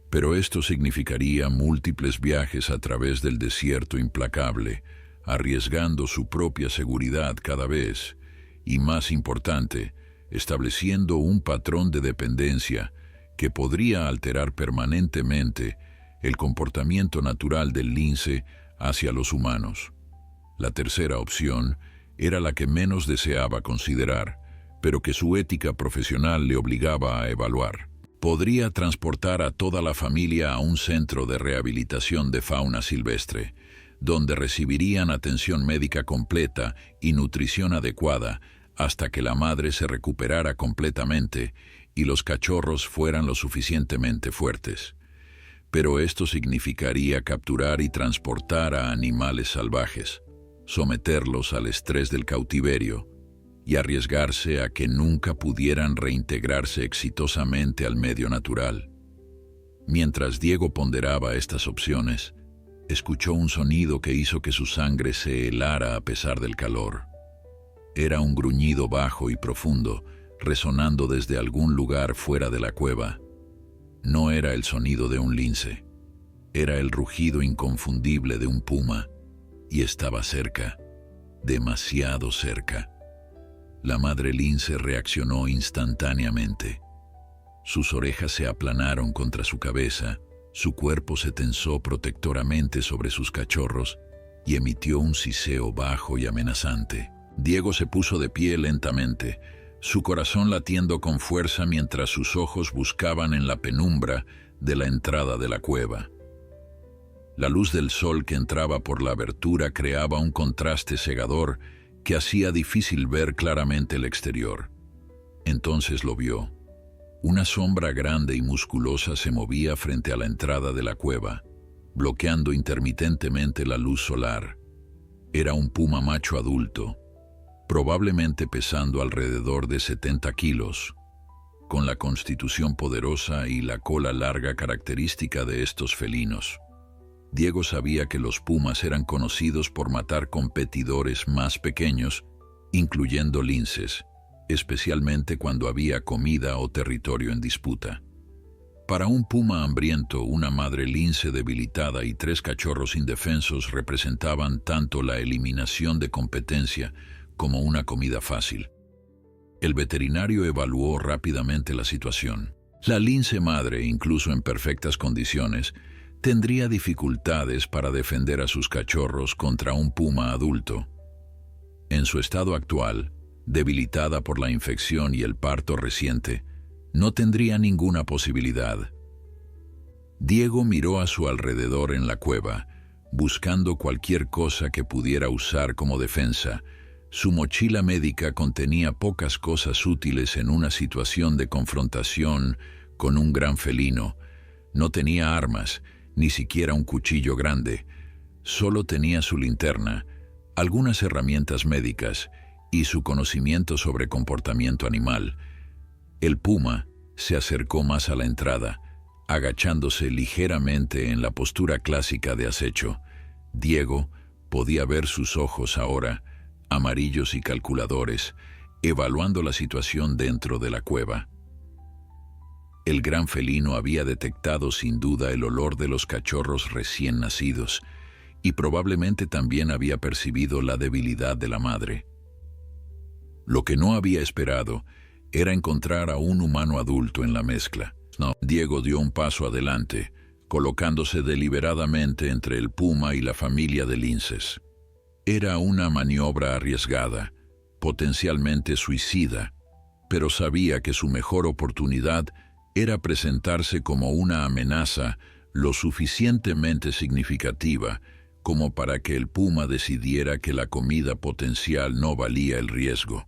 Pero esto significaría múltiples viajes a través del desierto implacable, arriesgando su propia seguridad cada vez, y más importante, estableciendo un patrón de dependencia que podría alterar permanentemente el comportamiento natural del lince hacia los humanos. La tercera opción era la que menos deseaba considerar, pero que su ética profesional le obligaba a evaluar. Podría transportar a toda la familia a un centro de rehabilitación de fauna silvestre, donde recibirían atención médica completa y nutrición adecuada hasta que la madre se recuperara completamente y los cachorros fueran lo suficientemente fuertes. pero esto significaría capturar y transportar a animales salvajes, someterlos al estrés del cautiverio y arriesgarse a que nunca pudieran reintegrarse exitosamente al medio natural. Mientras Diego ponderaba estas opciones, escuchó un sonido que hizo que su sangre se helara a pesar del calor. Era un gruñido bajo y profundo, resonando desde algún lugar fuera de la cueva. No era el sonido de un lince, era el rugido inconfundible de un puma, y estaba cerca, demasiado cerca. La madre lince reaccionó instantáneamente. Sus orejas se aplanaron contra su cabeza, su cuerpo se tensó protectoramente sobre sus cachorros y emitió un siseo bajo y amenazante. Diego se puso de pie lentamente, su corazón latiendo con fuerza mientras sus ojos buscaban en la penumbra de la entrada de la cueva. La luz del sol que entraba por la abertura creaba un contraste cegador que hacía difícil ver claramente el exterior. Entonces lo vio. Una sombra grande y musculosa se movía frente a la entrada de la cueva, bloqueando intermitentemente la luz solar. Era un puma macho adulto, probablemente pesando alrededor de 70 kilos, con la constitución poderosa y la cola larga característica de estos felinos. Diego sabía que los pumas eran conocidos por matar competidores más pequeños, incluyendo linces, especialmente cuando había comida o territorio en disputa. Para un puma hambriento, una madre lince debilitada y 3 cachorros indefensos representaban tanto la eliminación de competencia como una comida fácil. El veterinario evaluó rápidamente la situación. La lince madre, incluso en perfectas condiciones, tendría dificultades para defender a sus cachorros contra un puma adulto. En su estado actual, debilitada por la infección y el parto reciente, no tendría ninguna posibilidad. Diego miró a su alrededor en la cueva, buscando cualquier cosa que pudiera usar como defensa. Su mochila médica contenía pocas cosas útiles en una situación de confrontación con un gran felino. No tenía armas, ni siquiera un cuchillo grande. Solo tenía su linterna, algunas herramientas médicas y su conocimiento sobre comportamiento animal. El puma se acercó más a la entrada, agachándose ligeramente en la postura clásica de acecho. Diego podía ver sus ojos ahora, amarillos y calculadores, evaluando la situación dentro de la cueva. El gran felino había detectado sin duda el olor de los cachorros recién nacidos y probablemente también había percibido la debilidad de la madre. Lo que no había esperado era encontrar a un humano adulto en la mezcla. Diego dio un paso adelante, colocándose deliberadamente entre el puma y la familia de linces. Era una maniobra arriesgada, potencialmente suicida, pero sabía que su mejor oportunidad era presentarse como una amenaza lo suficientemente significativa como para que el puma decidiera que la comida potencial no valía el riesgo.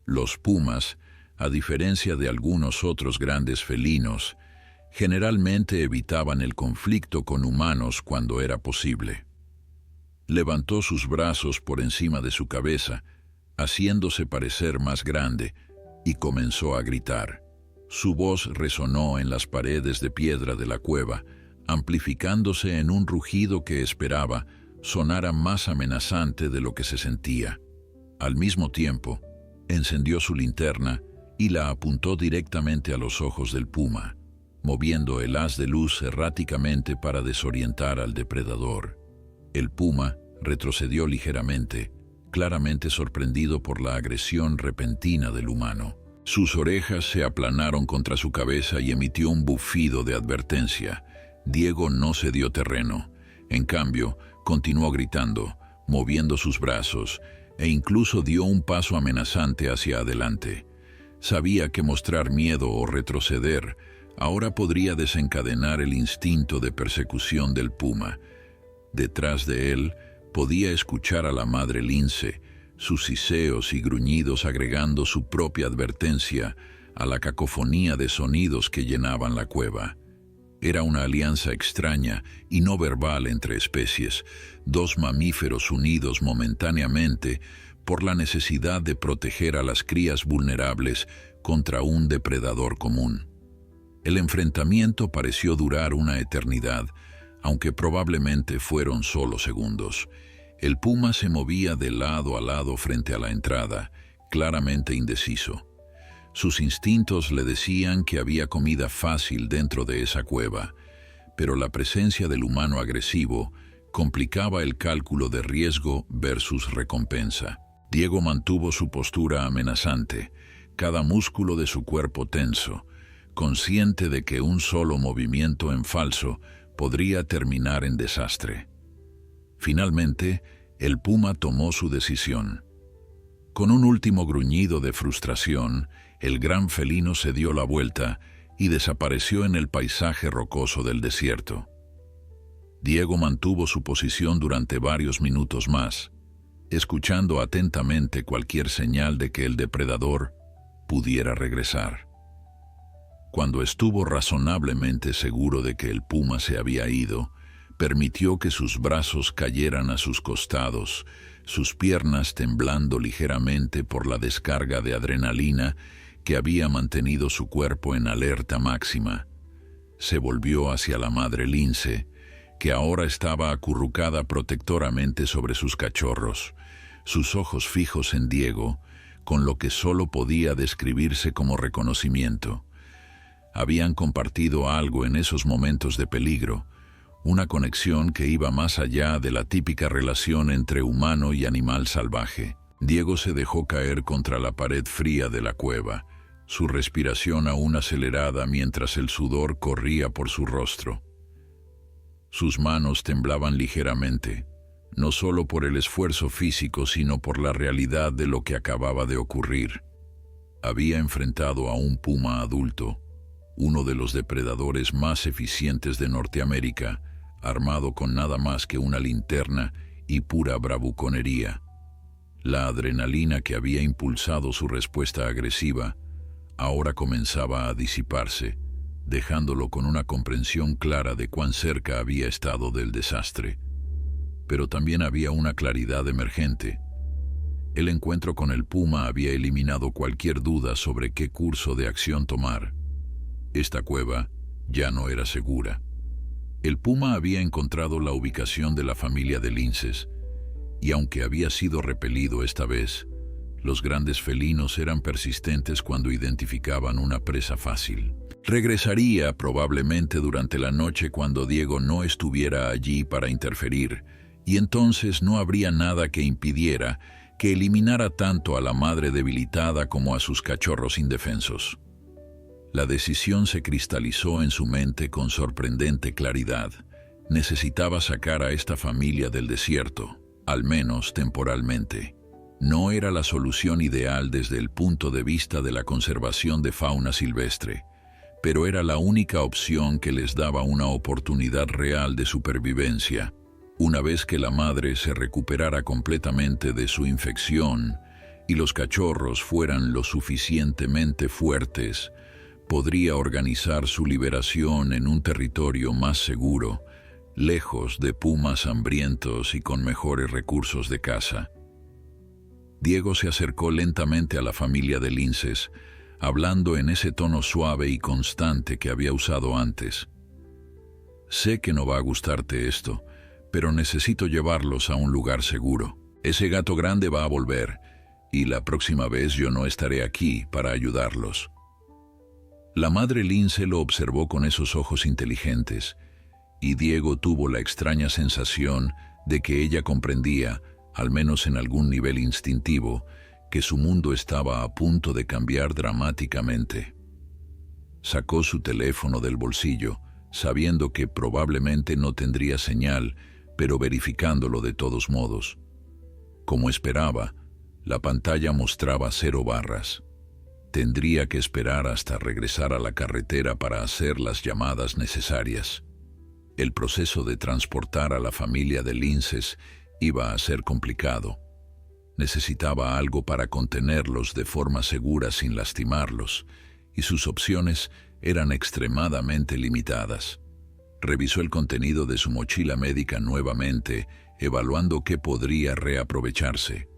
Los pumas, a diferencia de algunos otros grandes felinos, generalmente evitaban el conflicto con humanos cuando era posible. Levantó sus brazos por encima de su cabeza, haciéndose parecer más grande, y comenzó a gritar. Su voz resonó en las paredes de piedra de la cueva, amplificándose en un rugido que esperaba sonara más amenazante de lo que se sentía. Al mismo tiempo, encendió su linterna y la apuntó directamente a los ojos del puma, moviendo el haz de luz erráticamente para desorientar al depredador. El puma retrocedió ligeramente, claramente sorprendido por la agresión repentina del humano. Sus orejas se aplanaron contra su cabeza y emitió un bufido de advertencia. Diego no cedió terreno. En cambio, continuó gritando, moviendo sus brazos, e incluso dio un paso amenazante hacia adelante. Sabía que mostrar miedo o retroceder ahora podría desencadenar el instinto de persecución del puma. Detrás de él podía escuchar a la madre lince, sus siseos y gruñidos agregando su propia advertencia a la cacofonía de sonidos que llenaban la cueva. Era una alianza extraña y no verbal entre especies, dos mamíferos unidos momentáneamente por la necesidad de proteger a las crías vulnerables contra un depredador común. El enfrentamiento pareció durar una eternidad, aunque probablemente fueron solo segundos. El puma se movía de lado a lado frente a la entrada, claramente indeciso. Sus instintos le decían que había comida fácil dentro de esa cueva, pero la presencia del humano agresivo complicaba el cálculo de riesgo versus recompensa. Diego mantuvo su postura amenazante, cada músculo de su cuerpo tenso, consciente de que un solo movimiento en falso podría terminar en desastre. Finalmente, el puma tomó su decisión. Con un último gruñido de frustración, el gran felino se dio la vuelta y desapareció en el paisaje rocoso del desierto. Diego mantuvo su posición durante varios minutos más, escuchando atentamente cualquier señal de que el depredador pudiera regresar. Cuando estuvo razonablemente seguro de que el puma se había ido, permitió que sus brazos cayeran a sus costados, sus piernas temblando ligeramente por la descarga de adrenalina que había mantenido su cuerpo en alerta máxima. Se volvió hacia la madre lince, que ahora estaba acurrucada protectoramente sobre sus cachorros, sus ojos fijos en Diego, con lo que solo podía describirse como reconocimiento. Habían compartido algo en esos momentos de peligro, una conexión que iba más allá de la típica relación entre humano y animal salvaje. Diego se dejó caer contra la pared fría de la cueva, su respiración aún acelerada mientras el sudor corría por su rostro. Sus manos temblaban ligeramente, no solo por el esfuerzo físico, sino por la realidad de lo que acababa de ocurrir. Había enfrentado a un puma adulto, uno de los depredadores más eficientes de Norteamérica, armado con nada más que una linterna y pura bravuconería. La adrenalina que había impulsado su respuesta agresiva ahora comenzaba a disiparse, dejándolo con una comprensión clara de cuán cerca había estado del desastre. Pero también había una claridad emergente. El encuentro con el puma había eliminado cualquier duda sobre qué curso de acción tomar. Esta cueva ya no era segura. El puma había encontrado la ubicación de la familia de linces, y aunque había sido repelido esta vez, los grandes felinos eran persistentes cuando identificaban una presa fácil. Regresaría probablemente durante la noche cuando Diego no estuviera allí para interferir, y entonces no habría nada que impidiera que eliminara tanto a la madre debilitada como a sus cachorros indefensos. La decisión se cristalizó en su mente con sorprendente claridad. Necesitaba sacar a esta familia del desierto, al menos temporalmente. No era la solución ideal desde el punto de vista de la conservación de fauna silvestre, pero era la única opción que les daba una oportunidad real de supervivencia. Una vez que la madre se recuperara completamente de su infección y los cachorros fueran lo suficientemente fuertes, podría organizar su liberación en un territorio más seguro, lejos de pumas hambrientos y con mejores recursos de caza. Diego se acercó lentamente a la familia de linces, hablando en ese tono suave y constante que había usado antes. Sé que no va a gustarte esto, pero necesito llevarlos a un lugar seguro. Ese gato grande va a volver, y la próxima vez yo no estaré aquí para ayudarlos. La madre lince lo observó con esos ojos inteligentes, y Diego tuvo la extraña sensación de que ella comprendía, al menos en algún nivel instintivo, que su mundo estaba a punto de cambiar dramáticamente. Sacó su teléfono del bolsillo, sabiendo que probablemente no tendría señal, pero verificándolo de todos modos. Como esperaba, la pantalla mostraba 0 barras. Tendría que esperar hasta regresar a la carretera para hacer las llamadas necesarias. El proceso de transportar a la familia de linces iba a ser complicado. Necesitaba algo para contenerlos de forma segura sin lastimarlos, y sus opciones eran extremadamente limitadas. Revisó el contenido de su mochila médica nuevamente, evaluando qué podría reaprovecharse.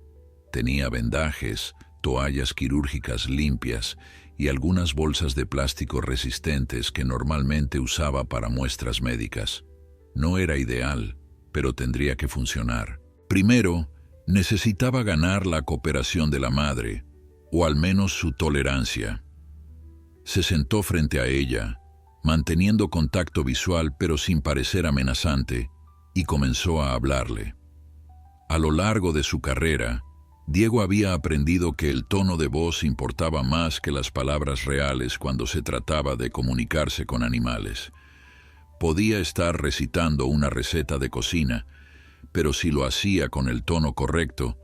Tenía vendajes, toallas quirúrgicas limpias y algunas bolsas de plástico resistentes que normalmente usaba para muestras médicas. No era ideal, pero tendría que funcionar. Primero, necesitaba ganar la cooperación de la madre, o al menos su tolerancia. Se sentó frente a ella, manteniendo contacto visual pero sin parecer amenazante, y comenzó a hablarle. A lo largo de su carrera, Diego había aprendido que el tono de voz importaba más que las palabras reales cuando se trataba de comunicarse con animales. Podía estar recitando una receta de cocina, pero si lo hacía con el tono correcto,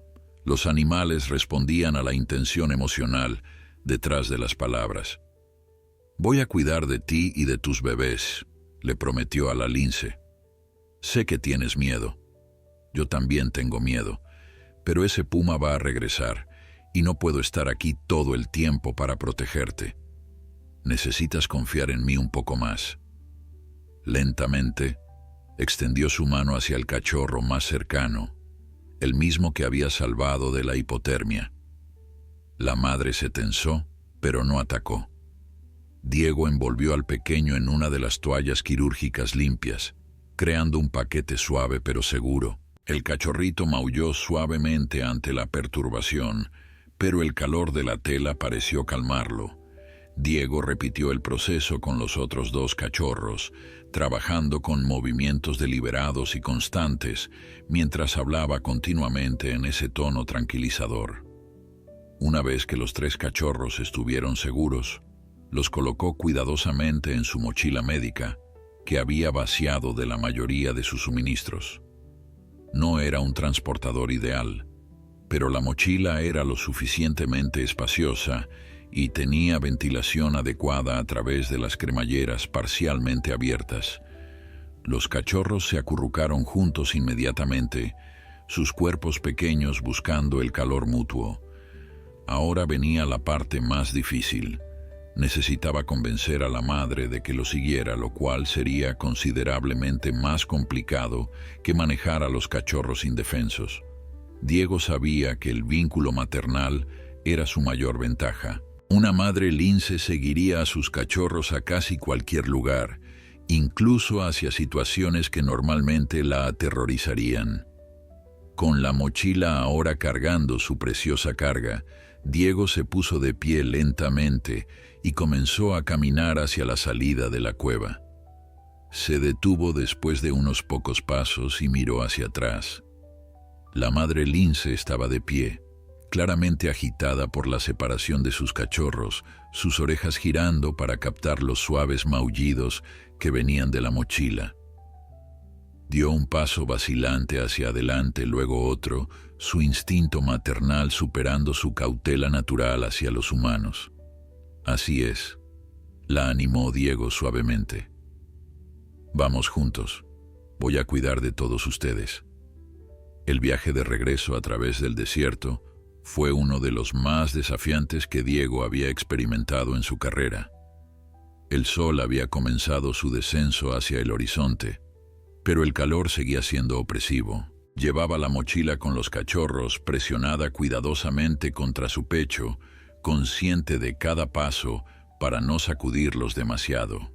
los animales respondían a la intención emocional detrás de las palabras. «Voy a cuidar de ti y de tus bebés», le prometió a la lince. «Sé que tienes miedo. Yo también tengo miedo, pero ese puma va a regresar y no puedo estar aquí todo el tiempo para protegerte. Necesitas confiar en mí un poco más». Lentamente, extendió su mano hacia el cachorro más cercano, el mismo que había salvado de la hipotermia. La madre se tensó, pero no atacó. Diego envolvió al pequeño en una de las toallas quirúrgicas limpias, creando un paquete suave pero seguro. El cachorrito maulló suavemente ante la perturbación, pero el calor de la tela pareció calmarlo. Diego repitió el proceso con los otros dos cachorros, trabajando con movimientos deliberados y constantes, mientras hablaba continuamente en ese tono tranquilizador. Una vez que los 3 cachorros estuvieron seguros, los colocó cuidadosamente en su mochila médica, que había vaciado de la mayoría de sus suministros. No era un transportador ideal, pero la mochila era lo suficientemente espaciosa y tenía ventilación adecuada a través de las cremalleras parcialmente abiertas. Los cachorros se acurrucaron juntos inmediatamente, sus cuerpos pequeños buscando el calor mutuo. Ahora venía la parte más difícil. Necesitaba convencer a la madre de que lo siguiera, lo cual sería considerablemente más complicado que manejar a los cachorros indefensos. Diego sabía que el vínculo maternal era su mayor ventaja. Una madre lince seguiría a sus cachorros a casi cualquier lugar, incluso hacia situaciones que normalmente la aterrorizarían. Con la mochila ahora cargando su preciosa carga, Diego se puso de pie lentamente y comenzó a caminar hacia la salida de la cueva. Se detuvo después de unos pocos pasos y miró hacia atrás. La madre lince estaba de pie, claramente agitada por la separación de sus cachorros, sus orejas girando para captar los suaves maullidos que venían de la mochila. Dio un paso vacilante hacia adelante, luego otro, su instinto maternal superando su cautela natural hacia los humanos. «Así es», la animó Diego suavemente. «Vamos juntos. Voy a cuidar de todos ustedes». El viaje de regreso a través del desierto fue uno de los más desafiantes que Diego había experimentado en su carrera. El sol había comenzado su descenso hacia el horizonte, pero el calor seguía siendo opresivo. Llevaba la mochila con los cachorros presionada cuidadosamente contra su pecho, consciente de cada paso para no sacudirlos demasiado.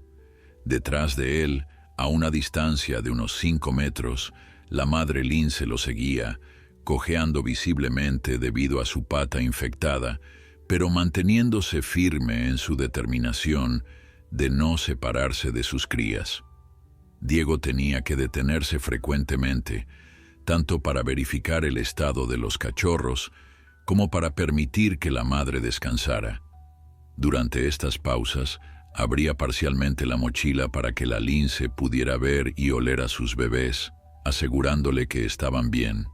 Detrás de él, a una distancia de unos 5 metros, la madre lince lo seguía, cojeando visiblemente debido a su pata infectada, pero manteniéndose firme en su determinación de no separarse de sus crías. Diego tenía que detenerse frecuentemente, tanto para verificar el estado de los cachorros, como para permitir que la madre descansara. Durante estas pausas, abría parcialmente la mochila para que la lince pudiera ver y oler a sus bebés, asegurándole que estaban bien.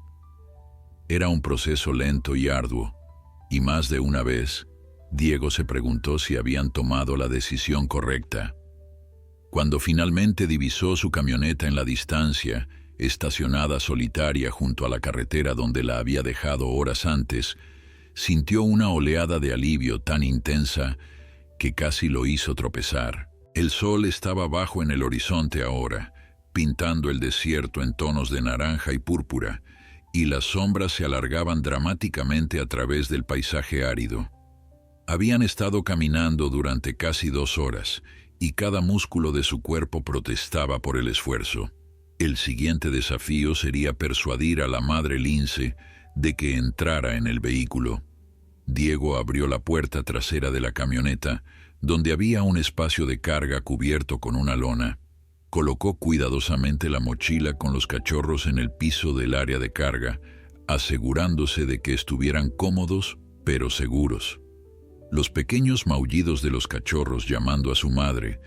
Era un proceso lento y arduo, y más de una vez, Diego se preguntó si habían tomado la decisión correcta. Cuando finalmente divisó su camioneta en la distancia, estacionada solitaria junto a la carretera donde la había dejado horas antes, sintió una oleada de alivio tan intensa que casi lo hizo tropezar. El sol estaba bajo en el horizonte ahora, pintando el desierto en tonos de naranja y púrpura, y las sombras se alargaban dramáticamente a través del paisaje árido. Habían estado caminando durante casi 2 horas, y cada músculo de su cuerpo protestaba por el esfuerzo. El siguiente desafío sería persuadir a la madre lince de que entrara en el vehículo. Diego abrió la puerta trasera de la camioneta, donde había un espacio de carga cubierto con una lona. Colocó cuidadosamente la mochila con los cachorros en el piso del área de carga, asegurándose de que estuvieran cómodos pero seguros. Los pequeños maullidos de los cachorros llamando a su madre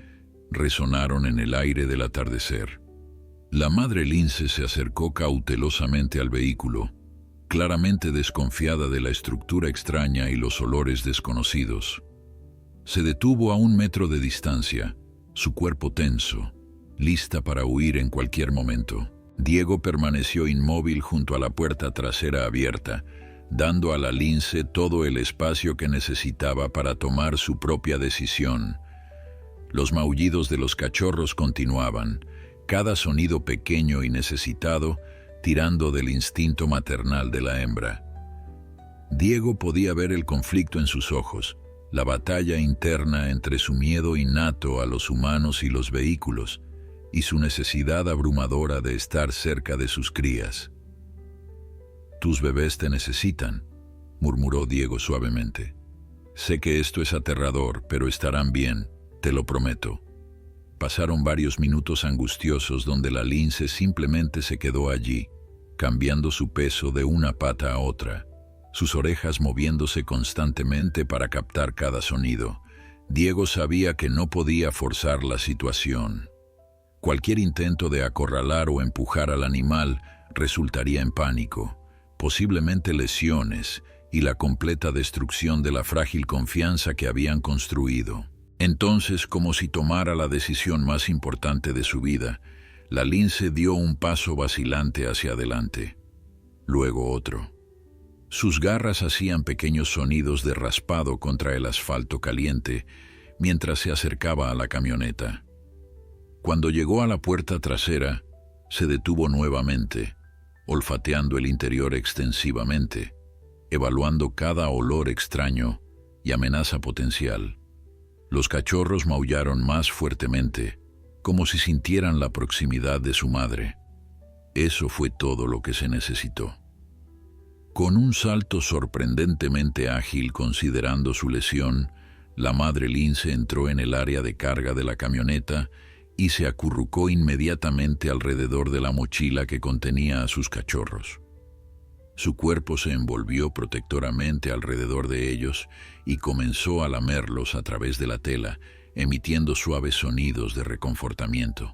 resonaron en el aire del atardecer. La madre lince se acercó cautelosamente al vehículo, claramente desconfiada de la estructura extraña y los olores desconocidos. Se detuvo a 1 metro de distancia, su cuerpo tenso, lista para huir en cualquier momento. Diego permaneció inmóvil junto a la puerta trasera abierta, dando a la lince todo el espacio que necesitaba para tomar su propia decisión. Los maullidos de los cachorros continuaban, cada sonido pequeño y necesitado, tirando del instinto maternal de la hembra. Diego podía ver el conflicto en sus ojos, la batalla interna entre su miedo innato a los humanos y los vehículos, y su necesidad abrumadora de estar cerca de sus crías. «Tus bebés te necesitan», murmuró Diego suavemente. «Sé que esto es aterrador, pero estarán bien, te lo prometo». Pasaron varios minutos angustiosos donde la lince simplemente se quedó allí, cambiando su peso de una pata a otra, sus orejas moviéndose constantemente para captar cada sonido. Diego sabía que no podía forzar la situación. Cualquier intento de acorralar o empujar al animal resultaría en pánico, posiblemente lesiones y la completa destrucción de la frágil confianza que habían construido. Entonces, como si tomara la decisión más importante de su vida, la lince dio un paso vacilante hacia adelante, luego otro. Sus garras hacían pequeños sonidos de raspado contra el asfalto caliente mientras se acercaba a la camioneta. Cuando llegó a la puerta trasera, se detuvo nuevamente, olfateando el interior extensivamente, evaluando cada olor extraño y amenaza potencial. Los cachorros maullaron más fuertemente, como si sintieran la proximidad de su madre. Eso fue todo lo que se necesitó. Con un salto sorprendentemente ágil considerando su lesión, la madre lince entró en el área de carga de la camioneta y se acurrucó inmediatamente alrededor de la mochila que contenía a sus cachorros. Su cuerpo se envolvió protectoramente alrededor de ellos y comenzó a lamerlos a través de la tela, emitiendo suaves sonidos de reconfortamiento.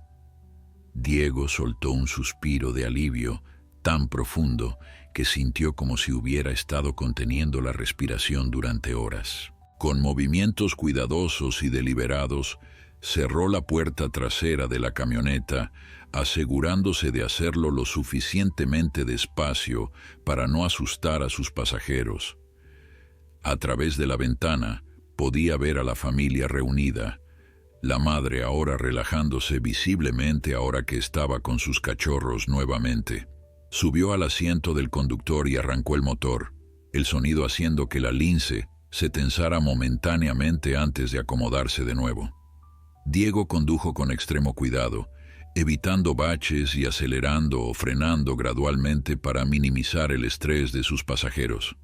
Diego soltó un suspiro de alivio tan profundo que sintió como si hubiera estado conteniendo la respiración durante horas. Con movimientos cuidadosos y deliberados, cerró la puerta trasera de la camioneta, asegurándose de hacerlo lo suficientemente despacio para no asustar a sus pasajeros. A través de la ventana podía ver a la familia reunida, la madre ahora relajándose visiblemente ahora que estaba con sus cachorros nuevamente. Subió al asiento del conductor y arrancó el motor, el sonido haciendo que la lince se tensara momentáneamente antes de acomodarse de nuevo. Diego condujo con extremo cuidado, evitando baches y acelerando o frenando gradualmente para minimizar el estrés de sus pasajeros.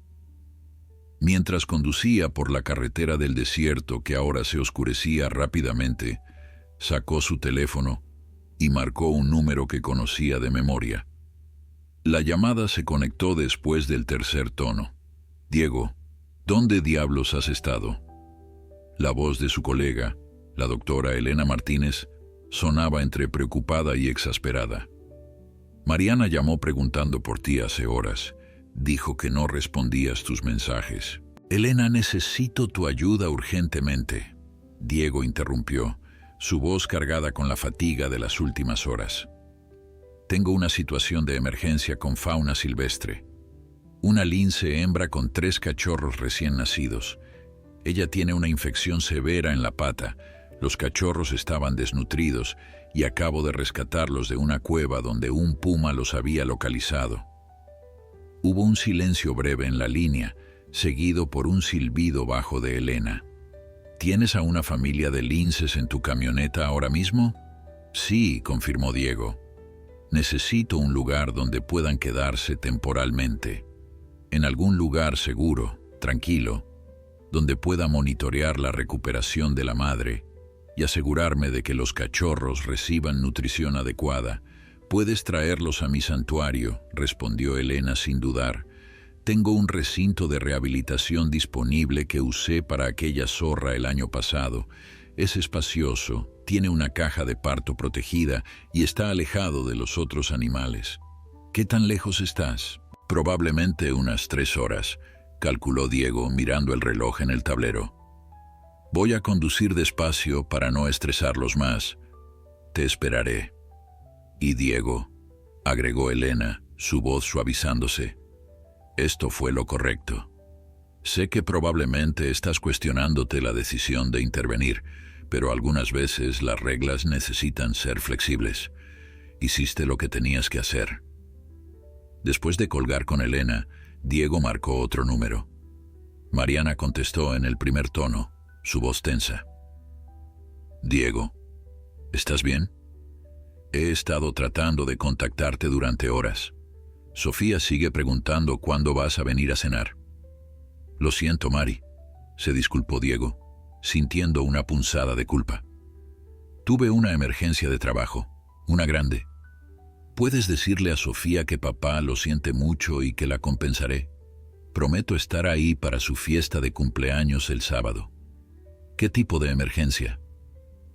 Mientras conducía por la carretera del desierto que ahora se oscurecía rápidamente, sacó su teléfono y marcó un número que conocía de memoria. La llamada se conectó después del tercer tono. «Diego, ¿dónde diablos has estado?». La voz de su colega, la doctora Elena Martínez, sonaba entre preocupada y exasperada. «Mariana llamó preguntando por ti hace horas. Dijo que no respondías tus mensajes». «Elena, necesito tu ayuda urgentemente», Diego interrumpió, su voz cargada con la fatiga de las últimas horas. «Tengo una situación de emergencia con fauna silvestre. Una lince hembra con 3 cachorros recién nacidos. Ella tiene una infección severa en la pata, Los cachorros estaban desnutridos y acabo de rescatarlos de una cueva donde un puma los había localizado. Hubo un silencio breve en la línea, seguido por un silbido bajo de Elena. ¿Tienes a una familia de linces en tu camioneta ahora mismo? Sí, confirmó Diego. Necesito un lugar donde puedan quedarse temporalmente. En algún lugar seguro, tranquilo, donde pueda monitorear la recuperación de la madre y asegurarme de que los cachorros reciban nutrición adecuada. «Puedes traerlos a mi santuario», respondió Elena sin dudar. «Tengo un recinto de rehabilitación disponible que usé para aquella zorra el año pasado. Es espacioso, tiene una caja de parto protegida y está alejado de los otros animales». «¿Qué tan lejos estás?» «Probablemente unas 3 horas», calculó Diego mirando el reloj en el tablero. «Voy a conducir despacio para no estresarlos más. Te esperaré». «Y Diego», agregó Elena, su voz suavizándose. «Esto fue lo correcto. Sé que probablemente estás cuestionándote la decisión de intervenir, pero algunas veces las reglas necesitan ser flexibles. Hiciste lo que tenías que hacer». Después de colgar con Elena, Diego marcó otro número. Mariana contestó en el primer tono, su voz tensa. «Diego, ¿estás bien? He estado tratando de contactarte durante horas. Sofía sigue preguntando cuándo vas a venir a cenar». «Lo siento, Mari», se disculpó Diego, sintiendo una punzada de culpa. «Tuve una emergencia de trabajo, una grande. ¿Puedes decirle a Sofía que papá lo siente mucho y que la compensaré? Prometo estar ahí para su fiesta de cumpleaños el sábado». «¿Qué tipo de emergencia?»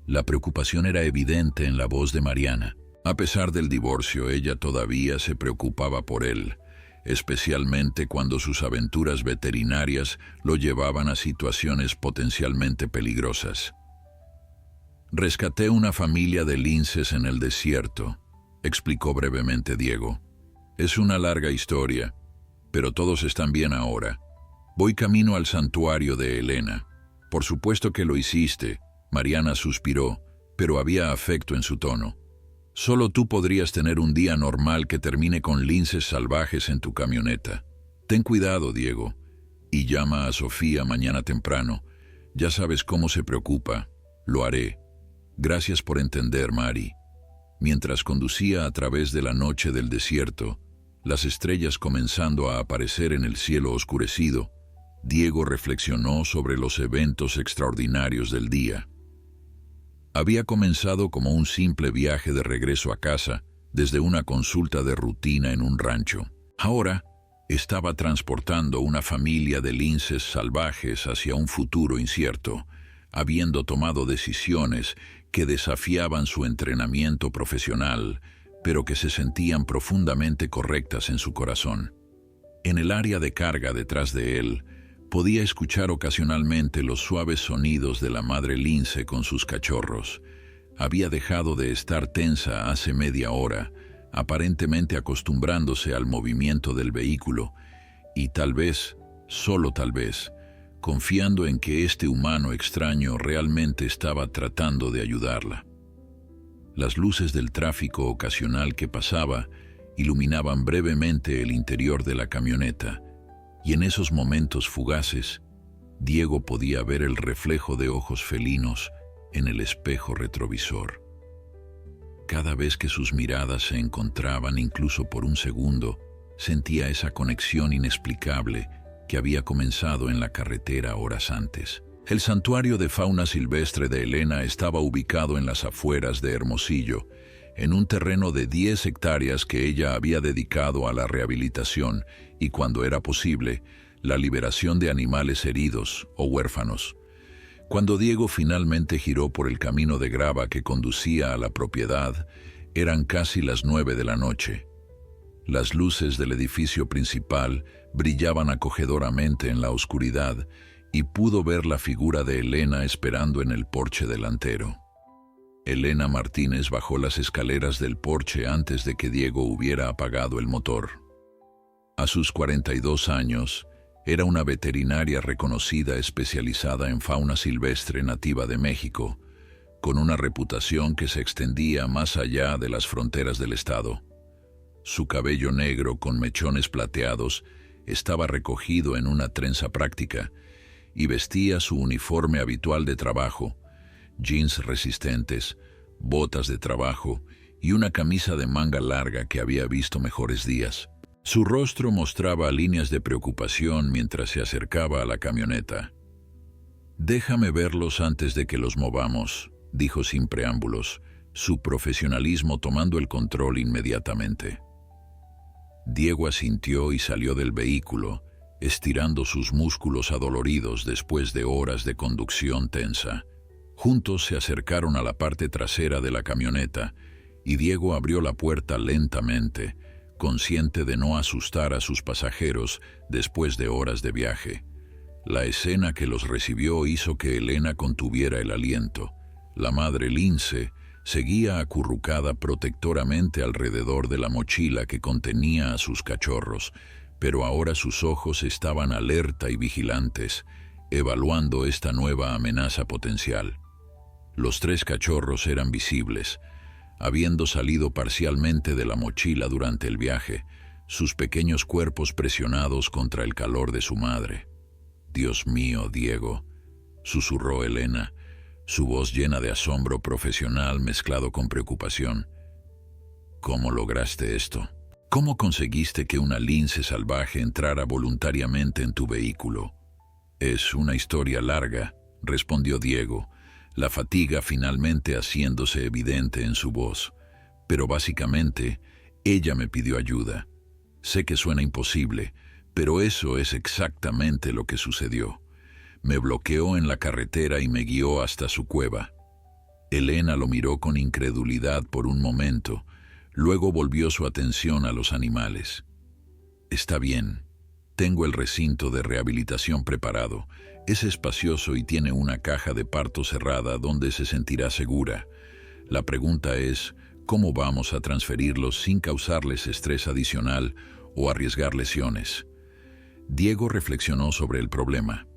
La preocupación era evidente en la voz de Mariana. A pesar del divorcio, ella todavía se preocupaba por él, especialmente cuando sus aventuras veterinarias lo llevaban a situaciones potencialmente peligrosas. «Rescaté una familia de linces en el desierto», explicó brevemente Diego. «Es una larga historia, pero todos están bien ahora. Voy camino al santuario de Elena». «Por supuesto que lo hiciste», Mariana suspiró, pero había afecto en su tono. «Solo tú podrías tener un día normal que termine con linces salvajes en tu camioneta. Ten cuidado, Diego, y llama a Sofía mañana temprano. Ya sabes cómo se preocupa. Lo haré. Gracias por entender, Mari». Mientras conducía a través de la noche del desierto, las estrellas comenzando a aparecer en el cielo oscurecido, Diego reflexionó sobre los eventos extraordinarios del día. Había comenzado como un simple viaje de regreso a casa desde una consulta de rutina en un rancho. Ahora estaba transportando una familia de linces salvajes hacia un futuro incierto, habiendo tomado decisiones que desafiaban su entrenamiento profesional, pero que se sentían profundamente correctas en su corazón. En el área de carga detrás de él, podía escuchar ocasionalmente los suaves sonidos de la madre lince con sus cachorros. Había dejado de estar tensa hace media hora, aparentemente acostumbrándose al movimiento del vehículo, y tal vez, solo tal vez, confiando en que este humano extraño realmente estaba tratando de ayudarla. Las luces del tráfico ocasional que pasaba iluminaban brevemente el interior de la camioneta, y en esos momentos fugaces, Diego podía ver el reflejo de ojos felinos en el espejo retrovisor. Cada vez que sus miradas se encontraban, incluso por un segundo, sentía esa conexión inexplicable que había comenzado en la carretera horas antes. El santuario de fauna silvestre de Elena estaba ubicado en las afueras de Hermosillo, en un terreno de 10 hectáreas que ella había dedicado a la rehabilitación y, cuando era posible, la liberación de animales heridos o huérfanos. Cuando Diego finalmente giró por el camino de grava que conducía a la propiedad, eran casi las 9 de la noche. Las luces del edificio principal brillaban acogedoramente en la oscuridad y pudo ver la figura de Elena esperando en el porche delantero. Elena Martínez bajó las escaleras del porche antes de que Diego hubiera apagado el motor. A sus 42 años, era una veterinaria reconocida especializada en fauna silvestre nativa de México, con una reputación que se extendía más allá de las fronteras del estado. Su cabello negro con mechones plateados estaba recogido en una trenza práctica y vestía su uniforme habitual de trabajo, jeans resistentes, botas de trabajo y una camisa de manga larga que había visto mejores días. Su rostro mostraba líneas de preocupación mientras se acercaba a la camioneta. «Déjame verlos antes de que los movamos», dijo sin preámbulos, su profesionalismo tomando el control inmediatamente. Diego asintió y salió del vehículo, estirando sus músculos adoloridos después de horas de conducción tensa. Juntos se acercaron a la parte trasera de la camioneta y Diego abrió la puerta lentamente, consciente de no asustar a sus pasajeros después de horas de viaje. La escena que los recibió hizo que Elena contuviera el aliento. La madre Lince seguía acurrucada protectoramente alrededor de la mochila que contenía a sus cachorros, pero ahora sus ojos estaban alerta y vigilantes, evaluando esta nueva amenaza potencial. Los 3 cachorros eran visibles, habiendo salido parcialmente de la mochila durante el viaje, sus pequeños cuerpos presionados contra el calor de su madre. «Dios mío, Diego», susurró Elena, su voz llena de asombro profesional mezclado con preocupación. «¿Cómo lograste esto? ¿Cómo conseguiste que una lince salvaje entrara voluntariamente en tu vehículo?» «Es una historia larga», respondió Diego, la fatiga finalmente haciéndose evidente en su voz. «Pero básicamente, ella me pidió ayuda. Sé que suena imposible, pero eso es exactamente lo que sucedió. Me bloqueó en la carretera y me guió hasta su cueva». Elena lo miró con incredulidad por un momento, luego volvió su atención a los animales. «Está bien. Tengo el recinto de rehabilitación preparado. Es espacioso y tiene una caja de parto cerrada donde se sentirá segura. La pregunta es, ¿cómo vamos a transferirlos sin causarles estrés adicional o arriesgar lesiones?» Diego reflexionó sobre el problema.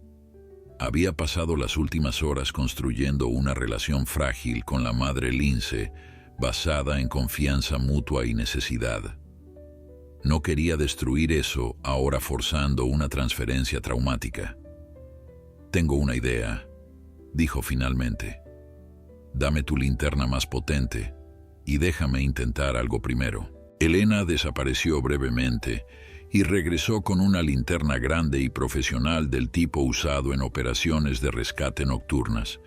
Había pasado las últimas horas construyendo una relación frágil con la madre Lince, basada en confianza mutua y necesidad. No quería destruir eso ahora forzando una transferencia traumática. «Tengo una idea», dijo finalmente. «Dame tu linterna más potente y déjame intentar algo primero». Elena desapareció brevemente y regresó con una linterna grande y profesional del tipo usado en operaciones de rescate nocturnas.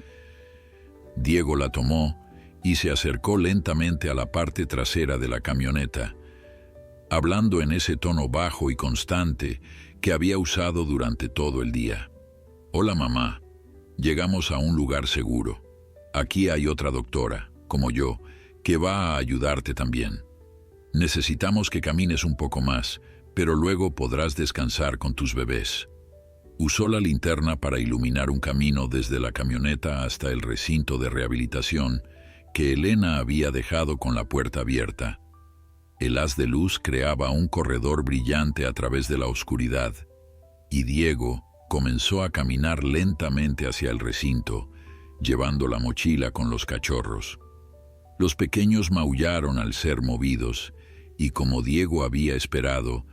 Diego la tomó y se acercó lentamente a la parte trasera de la camioneta, hablando en ese tono bajo y constante que había usado durante todo el día. «Hola, mamá. Llegamos a un lugar seguro. Aquí hay otra doctora, como yo, que va a ayudarte también. Necesitamos que camines un poco más, pero luego podrás descansar con tus bebés». Usó la linterna para iluminar un camino desde la camioneta hasta el recinto de rehabilitación que Elena había dejado con la puerta abierta. El haz de luz creaba un corredor brillante a través de la oscuridad, y Diego comenzó a caminar lentamente hacia el recinto, llevando la mochila con los cachorros. Los pequeños maullaron al ser movidos, y como Diego había esperado,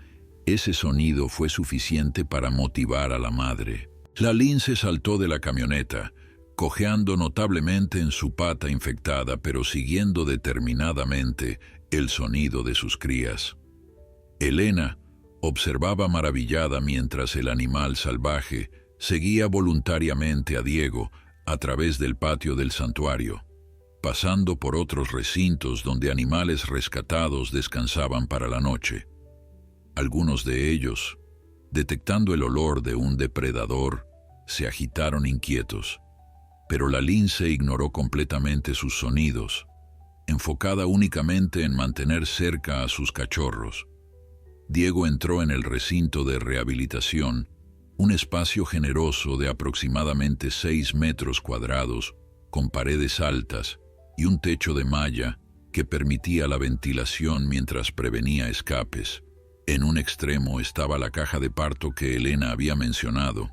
ese sonido fue suficiente para motivar a la madre. La lince saltó de la camioneta, cojeando notablemente en su pata infectada, pero siguiendo determinadamente el sonido de sus crías. Elena observaba maravillada mientras el animal salvaje seguía voluntariamente a Diego a través del patio del santuario, pasando por otros recintos donde animales rescatados descansaban para la noche. Algunos de ellos, detectando el olor de un depredador, se agitaron inquietos, pero la lince ignoró completamente sus sonidos, enfocada únicamente en mantener cerca a sus cachorros. Diego entró en el recinto de rehabilitación, un espacio generoso de aproximadamente 6 metros cuadrados, con paredes altas y un techo de malla que permitía la ventilación mientras prevenía escapes. En un extremo estaba la caja de parto que Elena había mencionado,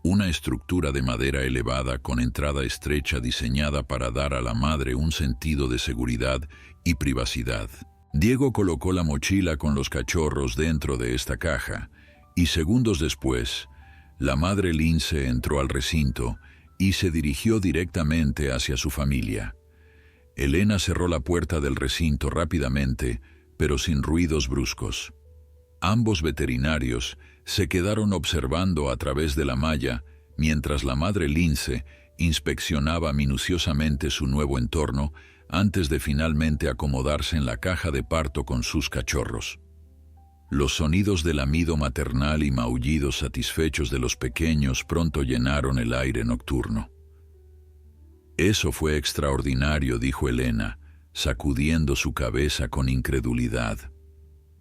una estructura de madera elevada con entrada estrecha diseñada para dar a la madre un sentido de seguridad y privacidad. Diego colocó la mochila con los cachorros dentro de esta caja y segundos después, la madre lince entró al recinto y se dirigió directamente hacia su familia. Elena cerró la puerta del recinto rápidamente, pero sin ruidos bruscos. Ambos veterinarios se quedaron observando a través de la malla mientras la madre lince inspeccionaba minuciosamente su nuevo entorno antes de finalmente acomodarse en la caja de parto con sus cachorros. Los sonidos de lamido maternal y maullidos satisfechos de los pequeños pronto llenaron el aire nocturno. «Eso fue extraordinario», dijo Elena, sacudiendo su cabeza con incredulidad.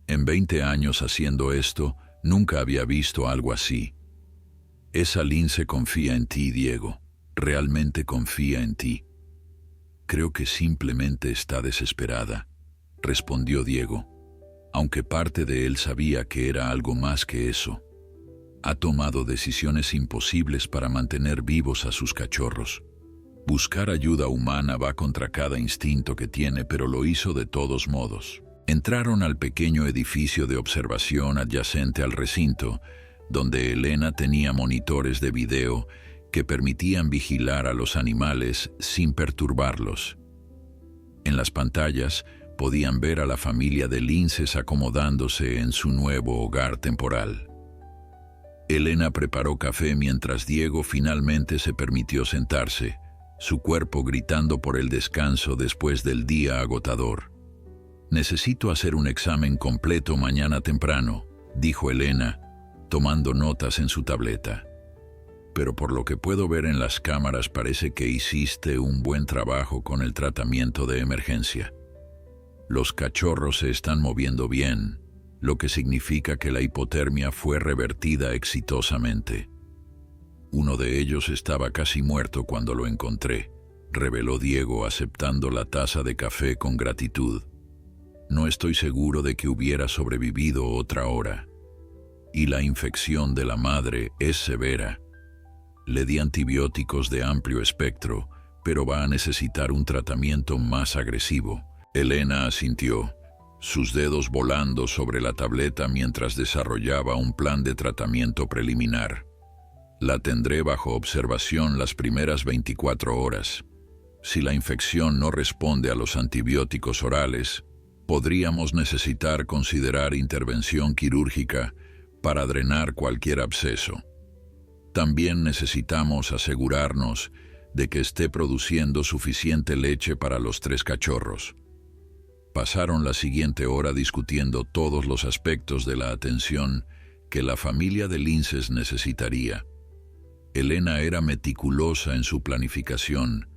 «En 20 años haciendo esto, nunca había visto algo así». «Esa lince confía en ti, Diego. Realmente confía en ti». «Creo que simplemente está desesperada», respondió Diego, aunque parte de él sabía que era algo más que eso. Ha tomado decisiones imposibles para mantener vivos a sus cachorros. Buscar ayuda humana va contra cada instinto que tiene, pero lo hizo de todos modos. Entraron al pequeño edificio de observación adyacente al recinto, donde Elena tenía monitores de video que permitían vigilar a los animales sin perturbarlos. En las pantallas podían ver a la familia de linces acomodándose en su nuevo hogar temporal. Elena preparó café mientras Diego finalmente se permitió sentarse, su cuerpo gritando por el descanso después del día agotador. «Necesito hacer un examen completo mañana temprano», dijo Elena, tomando notas en su tableta. «Pero por lo que puedo ver en las cámaras parece que hiciste un buen trabajo con el tratamiento de emergencia. Los cachorros se están moviendo bien, lo que significa que la hipotermia fue revertida exitosamente. Uno de ellos estaba casi muerto cuando lo encontré», reveló Diego aceptando la taza de café con gratitud. «No estoy seguro de que hubiera sobrevivido otra hora. Y la infección de la madre es severa. Le di antibióticos de amplio espectro, pero va a necesitar un tratamiento más agresivo». Elena asintió, sus dedos volando sobre la tableta mientras desarrollaba un plan de tratamiento preliminar. «La tendré bajo observación las primeras 24 horas. Si la infección no responde a los antibióticos orales, podríamos necesitar considerar intervención quirúrgica para drenar cualquier absceso. También necesitamos asegurarnos de que esté produciendo suficiente leche para los 3 cachorros». Pasaron la siguiente hora discutiendo todos los aspectos de la atención que la familia de linces necesitaría. Elena era meticulosa en su planificación,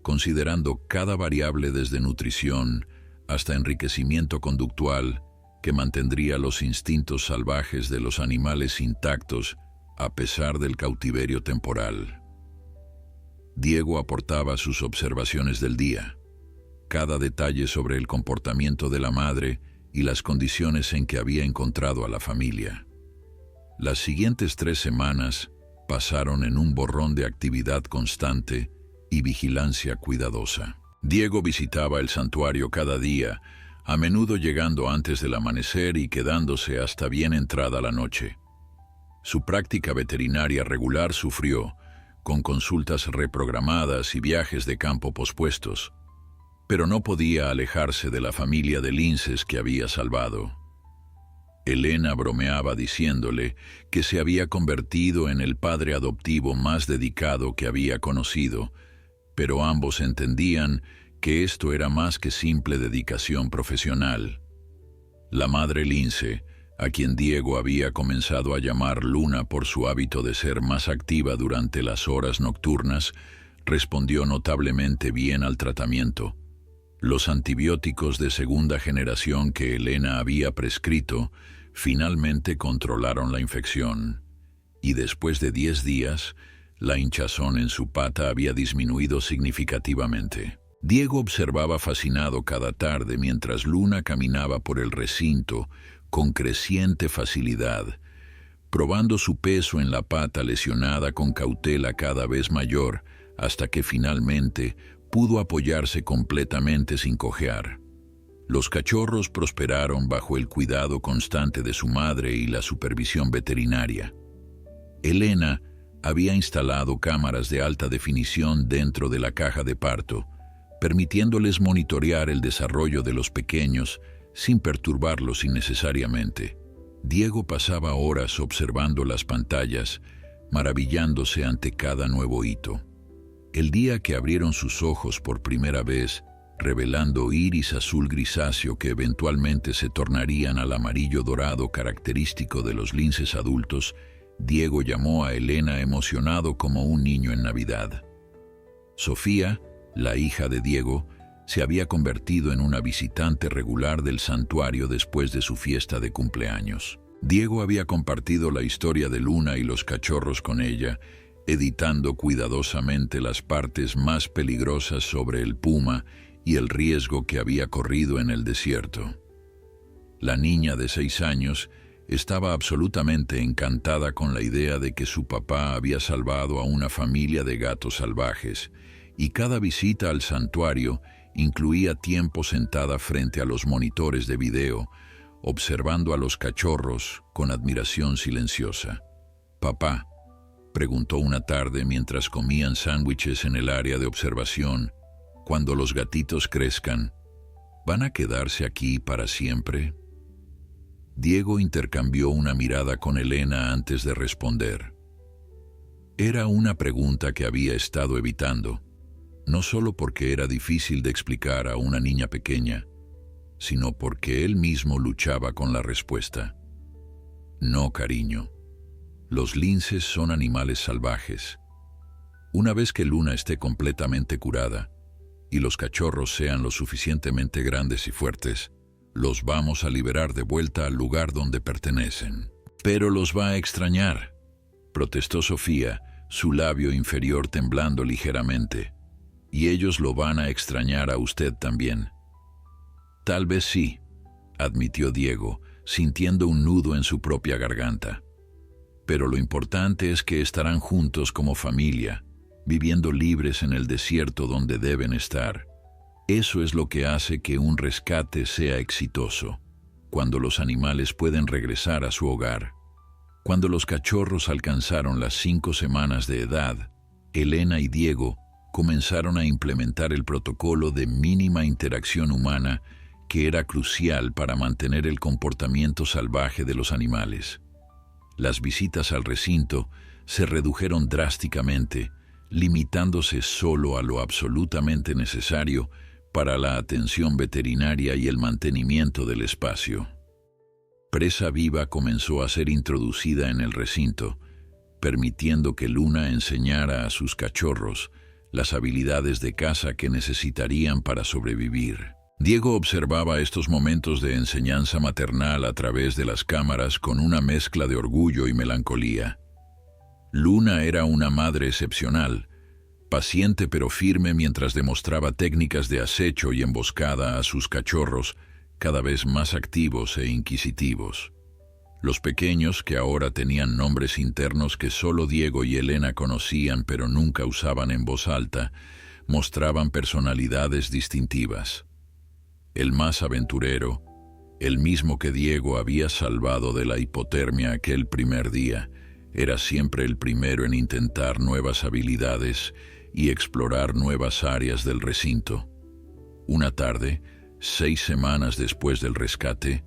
considerando cada variable desde nutrición hasta enriquecimiento conductual que mantendría los instintos salvajes de los animales intactos a pesar del cautiverio temporal. Diego aportaba sus observaciones del día, cada detalle sobre el comportamiento de la madre y las condiciones en que había encontrado a la familia. Las siguientes 3 semanas pasaron en un borrón de actividad constante y vigilancia cuidadosa. Diego visitaba el santuario cada día, a menudo llegando antes del amanecer y quedándose hasta bien entrada la noche. Su práctica veterinaria regular sufrió, con consultas reprogramadas y viajes de campo pospuestos, pero no podía alejarse de la familia de linces que había salvado. Elena bromeaba diciéndole que se había convertido en el padre adoptivo más dedicado que había conocido, pero ambos entendían que esto era más que simple dedicación profesional. La madre lince, a quien Diego había comenzado a llamar Luna por su hábito de ser más activa durante las horas nocturnas, respondió notablemente bien al tratamiento. Los antibióticos de segunda generación que Elena había prescrito finalmente controlaron la infección, y después de 10 días, la hinchazón en su pata había disminuido significativamente. Diego observaba fascinado cada tarde mientras Luna caminaba por el recinto con creciente facilidad, probando su peso en la pata lesionada con cautela cada vez mayor, hasta que finalmente pudo apoyarse completamente sin cojear. Los cachorros prosperaron bajo el cuidado constante de su madre y la supervisión veterinaria. Elena había instalado cámaras de alta definición dentro de la caja de parto, permitiéndoles monitorear el desarrollo de los pequeños sin perturbarlos innecesariamente. Diego pasaba horas observando las pantallas, maravillándose ante cada nuevo hito. El día que abrieron sus ojos por primera vez, revelando iris azul grisáceo que eventualmente se tornarían al amarillo dorado característico de los linces adultos, Diego llamó a Elena emocionado como un niño en Navidad. Sofía, la hija de Diego, se había convertido en una visitante regular del santuario después de su fiesta de cumpleaños. Diego había compartido la historia de Luna y los cachorros con ella, editando cuidadosamente las partes más peligrosas sobre el puma y el riesgo que había corrido en el desierto. La niña de 6 años estaba absolutamente encantada con la idea de que su papá había salvado a una familia de gatos salvajes, y cada visita al santuario incluía tiempo sentada frente a los monitores de video, observando a los cachorros con admiración silenciosa. «Papá», preguntó una tarde mientras comían sándwiches en el área de observación, «¿cuando los gatitos crezcan, van a quedarse aquí para siempre?» Diego intercambió una mirada con Elena antes de responder. Era una pregunta que había estado evitando, no solo porque era difícil de explicar a una niña pequeña, sino porque él mismo luchaba con la respuesta. No, cariño. Los linces son animales salvajes. Una vez que Luna esté completamente curada y los cachorros sean lo suficientemente grandes y fuertes, los vamos a liberar de vuelta al lugar donde pertenecen. «Pero los va a extrañar», protestó Sofía, su labio inferior temblando ligeramente. «Y ellos lo van a extrañar a usted también». «Tal vez sí», admitió Diego, sintiendo un nudo en su propia garganta. «Pero lo importante es que estarán juntos como familia, viviendo libres en el desierto donde deben estar. Eso es lo que hace que un rescate sea exitoso, cuando los animales pueden regresar a su hogar». Cuando los cachorros alcanzaron las 5 semanas de edad, Elena y Diego comenzaron a implementar el protocolo de mínima interacción humana que era crucial para mantener el comportamiento salvaje de los animales. Las visitas al recinto se redujeron drásticamente, limitándose solo a lo absolutamente necesario para la atención veterinaria y el mantenimiento del espacio. Presa viva comenzó a ser introducida en el recinto, permitiendo que Luna enseñara a sus cachorros las habilidades de caza que necesitarían para sobrevivir. Diego observaba estos momentos de enseñanza maternal a través de las cámaras con una mezcla de orgullo y melancolía. Luna era una madre excepcional, paciente pero firme mientras demostraba técnicas de acecho y emboscada a sus cachorros, cada vez más activos e inquisitivos. Los pequeños, que ahora tenían nombres internos que solo Diego y Elena conocían pero nunca usaban en voz alta, mostraban personalidades distintivas. El más aventurero, el mismo que Diego había salvado de la hipotermia aquel primer día, era siempre el primero en intentar nuevas habilidades y explorar nuevas áreas del recinto. Una tarde, 6 semanas después del rescate,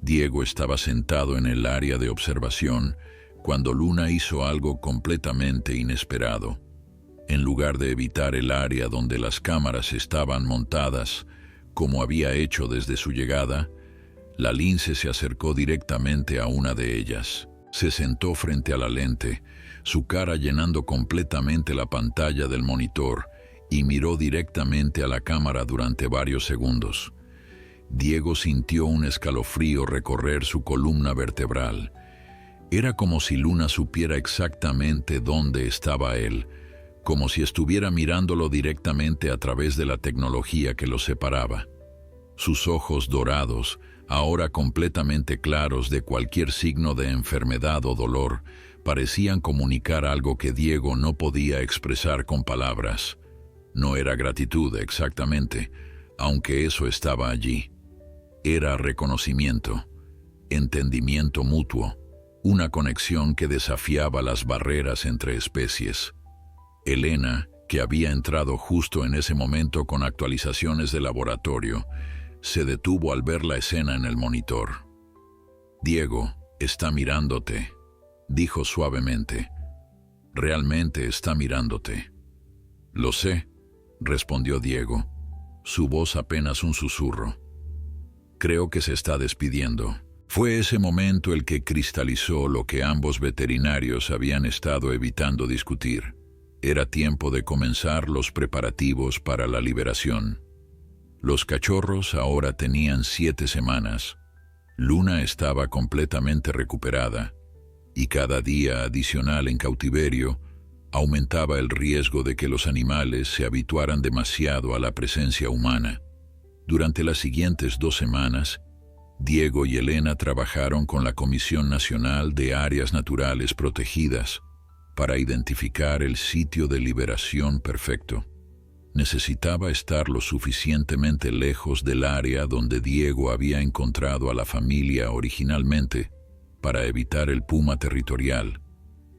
Diego estaba sentado en el área de observación cuando Luna hizo algo completamente inesperado. En lugar de evitar el área donde las cámaras estaban montadas, como había hecho desde su llegada, la lince se acercó directamente a una de ellas. Se sentó frente a la lente, su cara llenando completamente la pantalla del monitor, y miró directamente a la cámara durante varios segundos. Diego sintió un escalofrío recorrer su columna vertebral. Era como si Luna supiera exactamente dónde estaba él, como si estuviera mirándolo directamente a través de la tecnología que los separaba. Sus ojos dorados ahora completamente claros de cualquier signo de enfermedad o dolor, parecían comunicar algo que Diego no podía expresar con palabras. No era gratitud exactamente, aunque eso estaba allí. Era reconocimiento, entendimiento mutuo, una conexión que desafiaba las barreras entre especies. Elena, que había entrado justo en ese momento con actualizaciones de laboratorio, se detuvo al ver la escena en el monitor. «Diego, está mirándote», dijo suavemente. «Realmente está mirándote». «Lo sé», respondió Diego, su voz apenas un susurro. «Creo que se está despidiendo». Fue ese momento el que cristalizó lo que ambos veterinarios habían estado evitando discutir. Era tiempo de comenzar los preparativos para la liberación. Los cachorros ahora tenían 7 semanas. Luna estaba completamente recuperada, y cada día adicional en cautiverio aumentaba el riesgo de que los animales se habituaran demasiado a la presencia humana. Durante las siguientes 2 semanas, Diego y Elena trabajaron con la Comisión Nacional de Áreas Naturales Protegidas para identificar el sitio de liberación perfecto. Necesitaba estar lo suficientemente lejos del área donde Diego había encontrado a la familia originalmente para evitar el puma territorial,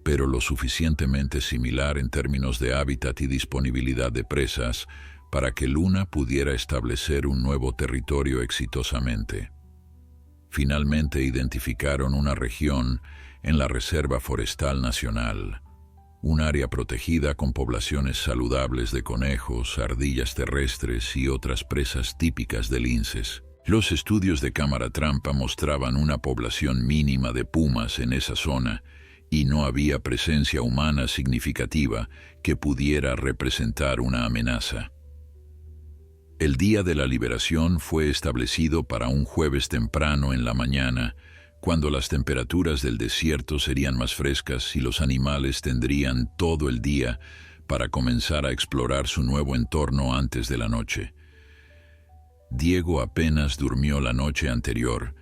pero lo suficientemente similar en términos de hábitat y disponibilidad de presas para que Luna pudiera establecer un nuevo territorio exitosamente. Finalmente identificaron una región en la Reserva Forestal Nacional, un área protegida con poblaciones saludables de conejos, ardillas terrestres y otras presas típicas de linces. Los estudios de cámara trampa mostraban una población mínima de pumas en esa zona y no había presencia humana significativa que pudiera representar una amenaza. El día de la liberación fue establecido para un jueves temprano en la mañana, cuando las temperaturas del desierto serían más frescas y los animales tendrían todo el día para comenzar a explorar su nuevo entorno antes de la noche. Diego apenas durmió la noche anterior,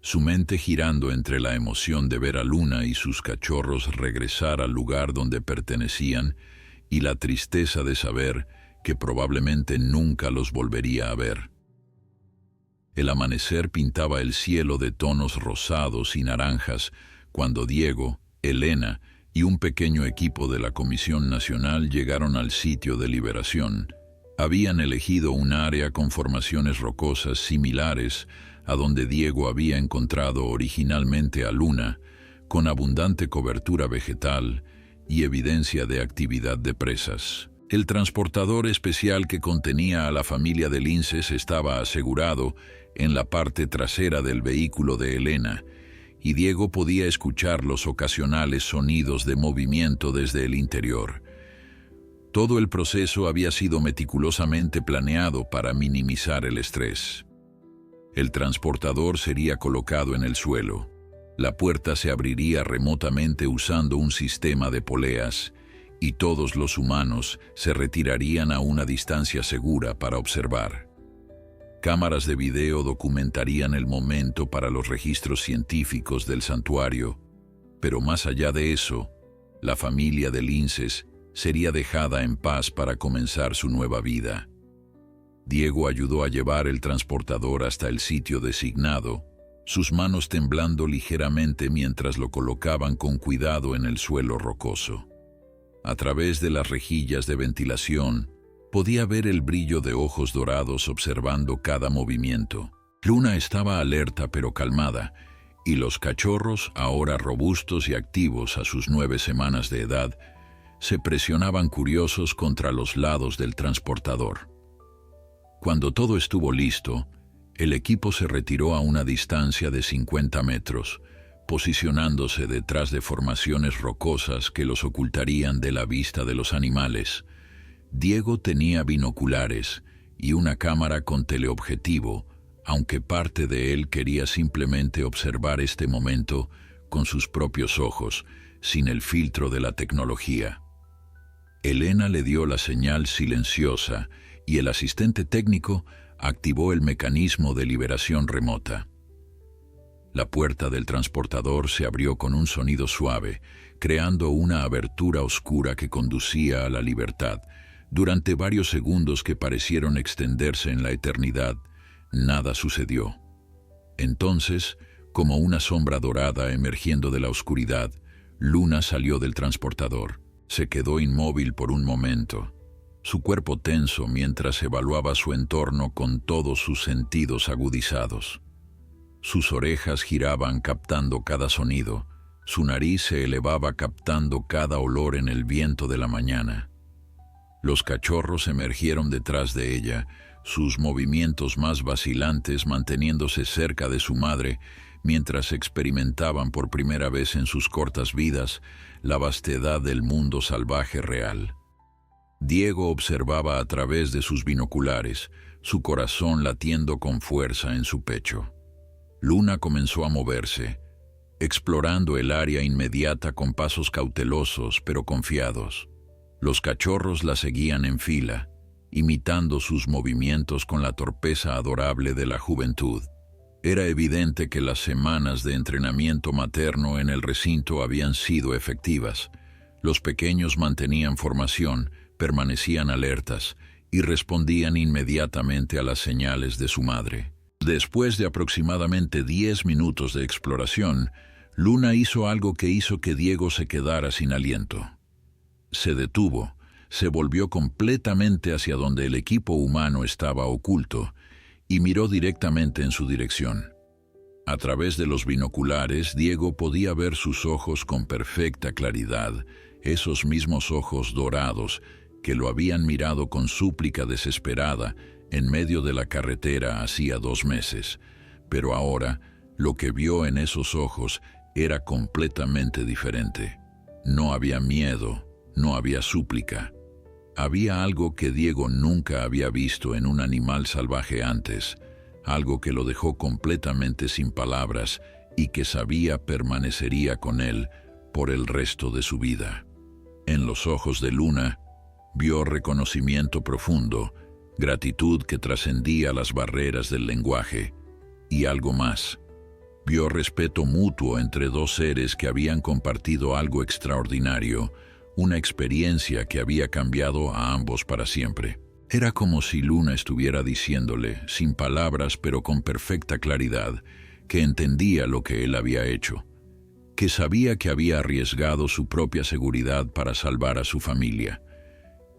su mente girando entre la emoción de ver a Luna y sus cachorros regresar al lugar donde pertenecían y la tristeza de saber que probablemente nunca los volvería a ver. El amanecer pintaba el cielo de tonos rosados y naranjas cuando Diego, Elena y un pequeño equipo de la Comisión Nacional llegaron al sitio de liberación. Habían elegido un área con formaciones rocosas similares a donde Diego había encontrado originalmente a Luna, con abundante cobertura vegetal y evidencia de actividad de presas. El transportador especial que contenía a la familia de linces estaba asegurado en la parte trasera del vehículo de Elena, y Diego podía escuchar los ocasionales sonidos de movimiento desde el interior. Todo el proceso había sido meticulosamente planeado para minimizar el estrés. El transportador sería colocado en el suelo. La puerta se abriría remotamente usando un sistema de poleas, y todos los humanos se retirarían a una distancia segura para observar. Cámaras de video documentarían el momento para los registros científicos del santuario, pero más allá de eso, la familia de linces sería dejada en paz para comenzar su nueva vida. Diego ayudó a llevar el transportador hasta el sitio designado, sus manos temblando ligeramente mientras lo colocaban con cuidado en el suelo rocoso. A través de las rejillas de ventilación, podía ver el brillo de ojos dorados observando cada movimiento. Luna estaba alerta pero calmada, y los cachorros, ahora robustos y activos a sus 9 semanas de edad, se presionaban curiosos contra los lados del transportador. Cuando todo estuvo listo, el equipo se retiró a una distancia de 50 metros, posicionándose detrás de formaciones rocosas que los ocultarían de la vista de los animales. Diego tenía binoculares y una cámara con teleobjetivo, aunque parte de él quería simplemente observar este momento con sus propios ojos, sin el filtro de la tecnología. Elena le dio la señal silenciosa y el asistente técnico activó el mecanismo de liberación remota. La puerta del transportador se abrió con un sonido suave, creando una abertura oscura que conducía a la libertad. Durante varios segundos que parecieron extenderse en la eternidad, nada sucedió. Entonces, como una sombra dorada emergiendo de la oscuridad, Luna salió del transportador. Se quedó inmóvil por un momento, su cuerpo tenso mientras evaluaba su entorno con todos sus sentidos agudizados. Sus orejas giraban captando cada sonido, su nariz se elevaba captando cada olor en el viento de la mañana. Los cachorros emergieron detrás de ella, sus movimientos más vacilantes manteniéndose cerca de su madre, mientras experimentaban por primera vez en sus cortas vidas la vastedad del mundo salvaje real. Diego observaba a través de sus binoculares, su corazón latiendo con fuerza en su pecho. Luna comenzó a moverse, explorando el área inmediata con pasos cautelosos pero confiados. Los cachorros la seguían en fila, imitando sus movimientos con la torpeza adorable de la juventud. Era evidente que las semanas de entrenamiento materno en el recinto habían sido efectivas. Los pequeños mantenían formación, permanecían alertas y respondían inmediatamente a las señales de su madre. Después de aproximadamente 10 minutos de exploración, Luna hizo algo que hizo que Diego se quedara sin aliento. Se detuvo, se volvió completamente hacia donde el equipo humano estaba oculto y miró directamente en su dirección. A través de los binoculares, Diego podía ver sus ojos con perfecta claridad, esos mismos ojos dorados que lo habían mirado con súplica desesperada en medio de la carretera hacía 2 meses. Pero ahora, lo que vio en esos ojos era completamente diferente. No había miedo, no había súplica. Había algo que Diego nunca había visto en un animal salvaje antes, algo que lo dejó completamente sin palabras y que sabía permanecería con él por el resto de su vida. En los ojos de Luna, vio reconocimiento profundo, gratitud que trascendía las barreras del lenguaje, y algo más. Vio respeto mutuo entre 2 seres que habían compartido algo extraordinario, una experiencia que había cambiado a ambos para siempre. Era como si Luna estuviera diciéndole, sin palabras pero con perfecta claridad, que entendía lo que él había hecho, que sabía que había arriesgado su propia seguridad para salvar a su familia,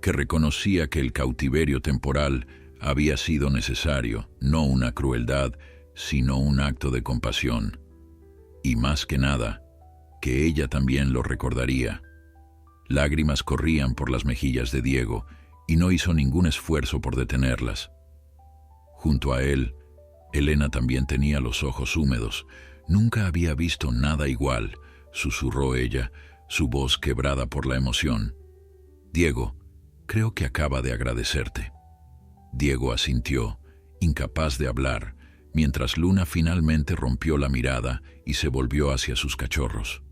que reconocía que el cautiverio temporal había sido necesario, no una crueldad, sino un acto de compasión. Y más que nada, que ella también lo recordaría. Lágrimas corrían por las mejillas de Diego y no hizo ningún esfuerzo por detenerlas. Junto a él, Elena también tenía los ojos húmedos. Nunca había visto nada igual, susurró ella, su voz quebrada por la emoción. Diego, creo que acaba de agradecerte. Diego asintió, incapaz de hablar, mientras Luna finalmente rompió la mirada y se volvió hacia sus cachorros.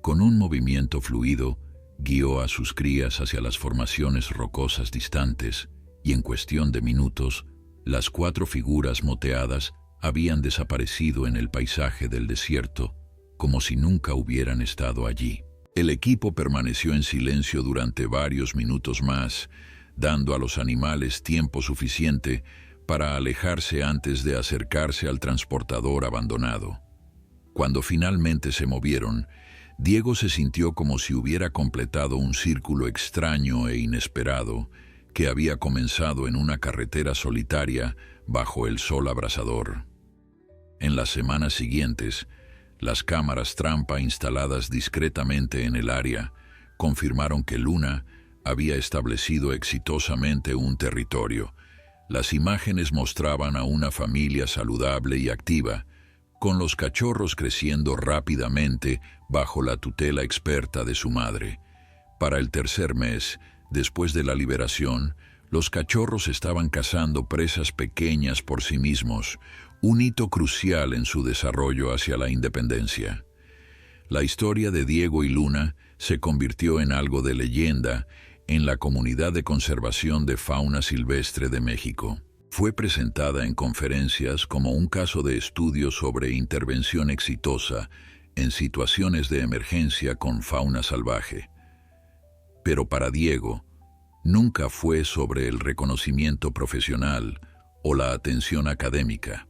Con un movimiento fluido, guió a sus crías hacia las formaciones rocosas distantes, y en cuestión de minutos, las 4 figuras moteadas habían desaparecido en el paisaje del desierto, como si nunca hubieran estado allí. El equipo permaneció en silencio durante varios minutos más, dando a los animales tiempo suficiente para alejarse antes de acercarse al transportador abandonado. Cuando finalmente se movieron, Diego se sintió como si hubiera completado un círculo extraño e inesperado que había comenzado en una carretera solitaria bajo el sol abrasador. En las semanas siguientes, las cámaras trampa instaladas discretamente en el área confirmaron que Luna había establecido exitosamente un territorio. Las imágenes mostraban a una familia saludable y activa, con los cachorros creciendo rápidamente bajo la tutela experta de su madre. Para el 3er mes, después de la liberación, los cachorros estaban cazando presas pequeñas por sí mismos, un hito crucial en su desarrollo hacia la independencia. La historia de Diego y Luna se convirtió en algo de leyenda en la comunidad de conservación de fauna silvestre de México. Fue presentada en conferencias como un caso de estudio sobre intervención exitosa en situaciones de emergencia con fauna salvaje. Pero para Diego, nunca fue sobre el reconocimiento profesional o la atención académica.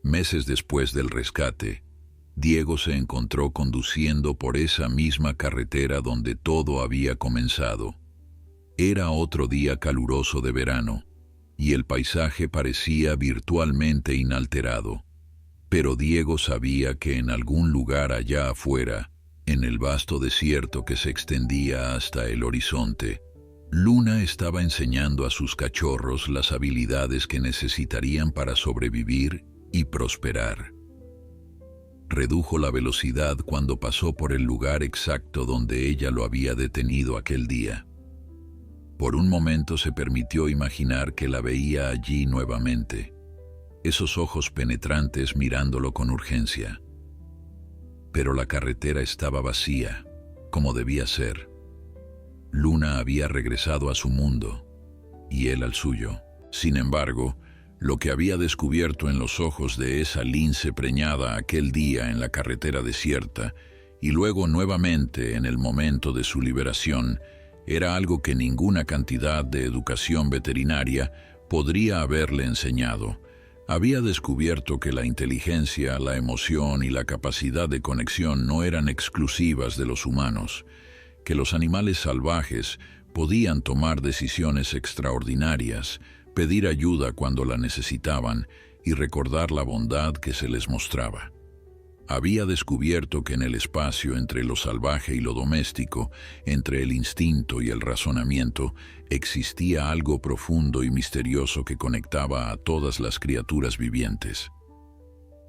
Meses después del rescate, Diego se encontró conduciendo por esa misma carretera donde todo había comenzado. Era otro día caluroso de verano, y el paisaje parecía virtualmente inalterado. Pero Diego sabía que en algún lugar allá afuera, en el vasto desierto que se extendía hasta el horizonte, Luna estaba enseñando a sus cachorros las habilidades que necesitarían para sobrevivir y prosperar. Redujo la velocidad cuando pasó por el lugar exacto donde ella lo había detenido aquel día. Por un momento se permitió imaginar que la veía allí nuevamente, esos ojos penetrantes mirándolo con urgencia. Pero la carretera estaba vacía, como debía ser. Luna había regresado a su mundo, y él al suyo. Sin embargo, lo que había descubierto en los ojos de esa lince preñada aquel día en la carretera desierta, y luego nuevamente en el momento de su liberación, era algo que ninguna cantidad de educación veterinaria podría haberle enseñado. Había descubierto que la inteligencia, la emoción y la capacidad de conexión no eran exclusivas de los humanos, que los animales salvajes podían tomar decisiones extraordinarias, pedir ayuda cuando la necesitaban y recordar la bondad que se les mostraba. Había descubierto que en el espacio entre lo salvaje y lo doméstico, entre el instinto y el razonamiento, existía algo profundo y misterioso que conectaba a todas las criaturas vivientes.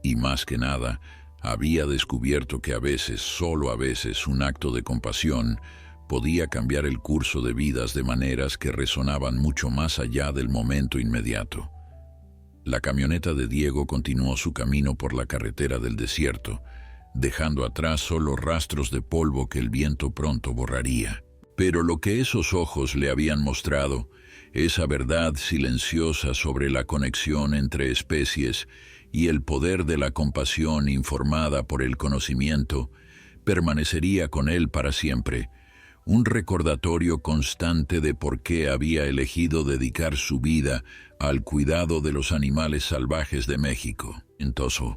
Y más que nada, había descubierto que a veces, solo a veces, un acto de compasión podía cambiar el curso de vidas de maneras que resonaban mucho más allá del momento inmediato. La camioneta de Diego continuó su camino por la carretera del desierto, dejando atrás solo rastros de polvo que el viento pronto borraría. Pero lo que esos ojos le habían mostrado, esa verdad silenciosa sobre la conexión entre especies y el poder de la compasión informada por el conocimiento, permanecería con él para siempre, un recordatorio constante de por qué había elegido dedicar su vida al cuidado de los animales salvajes de México. Entonces,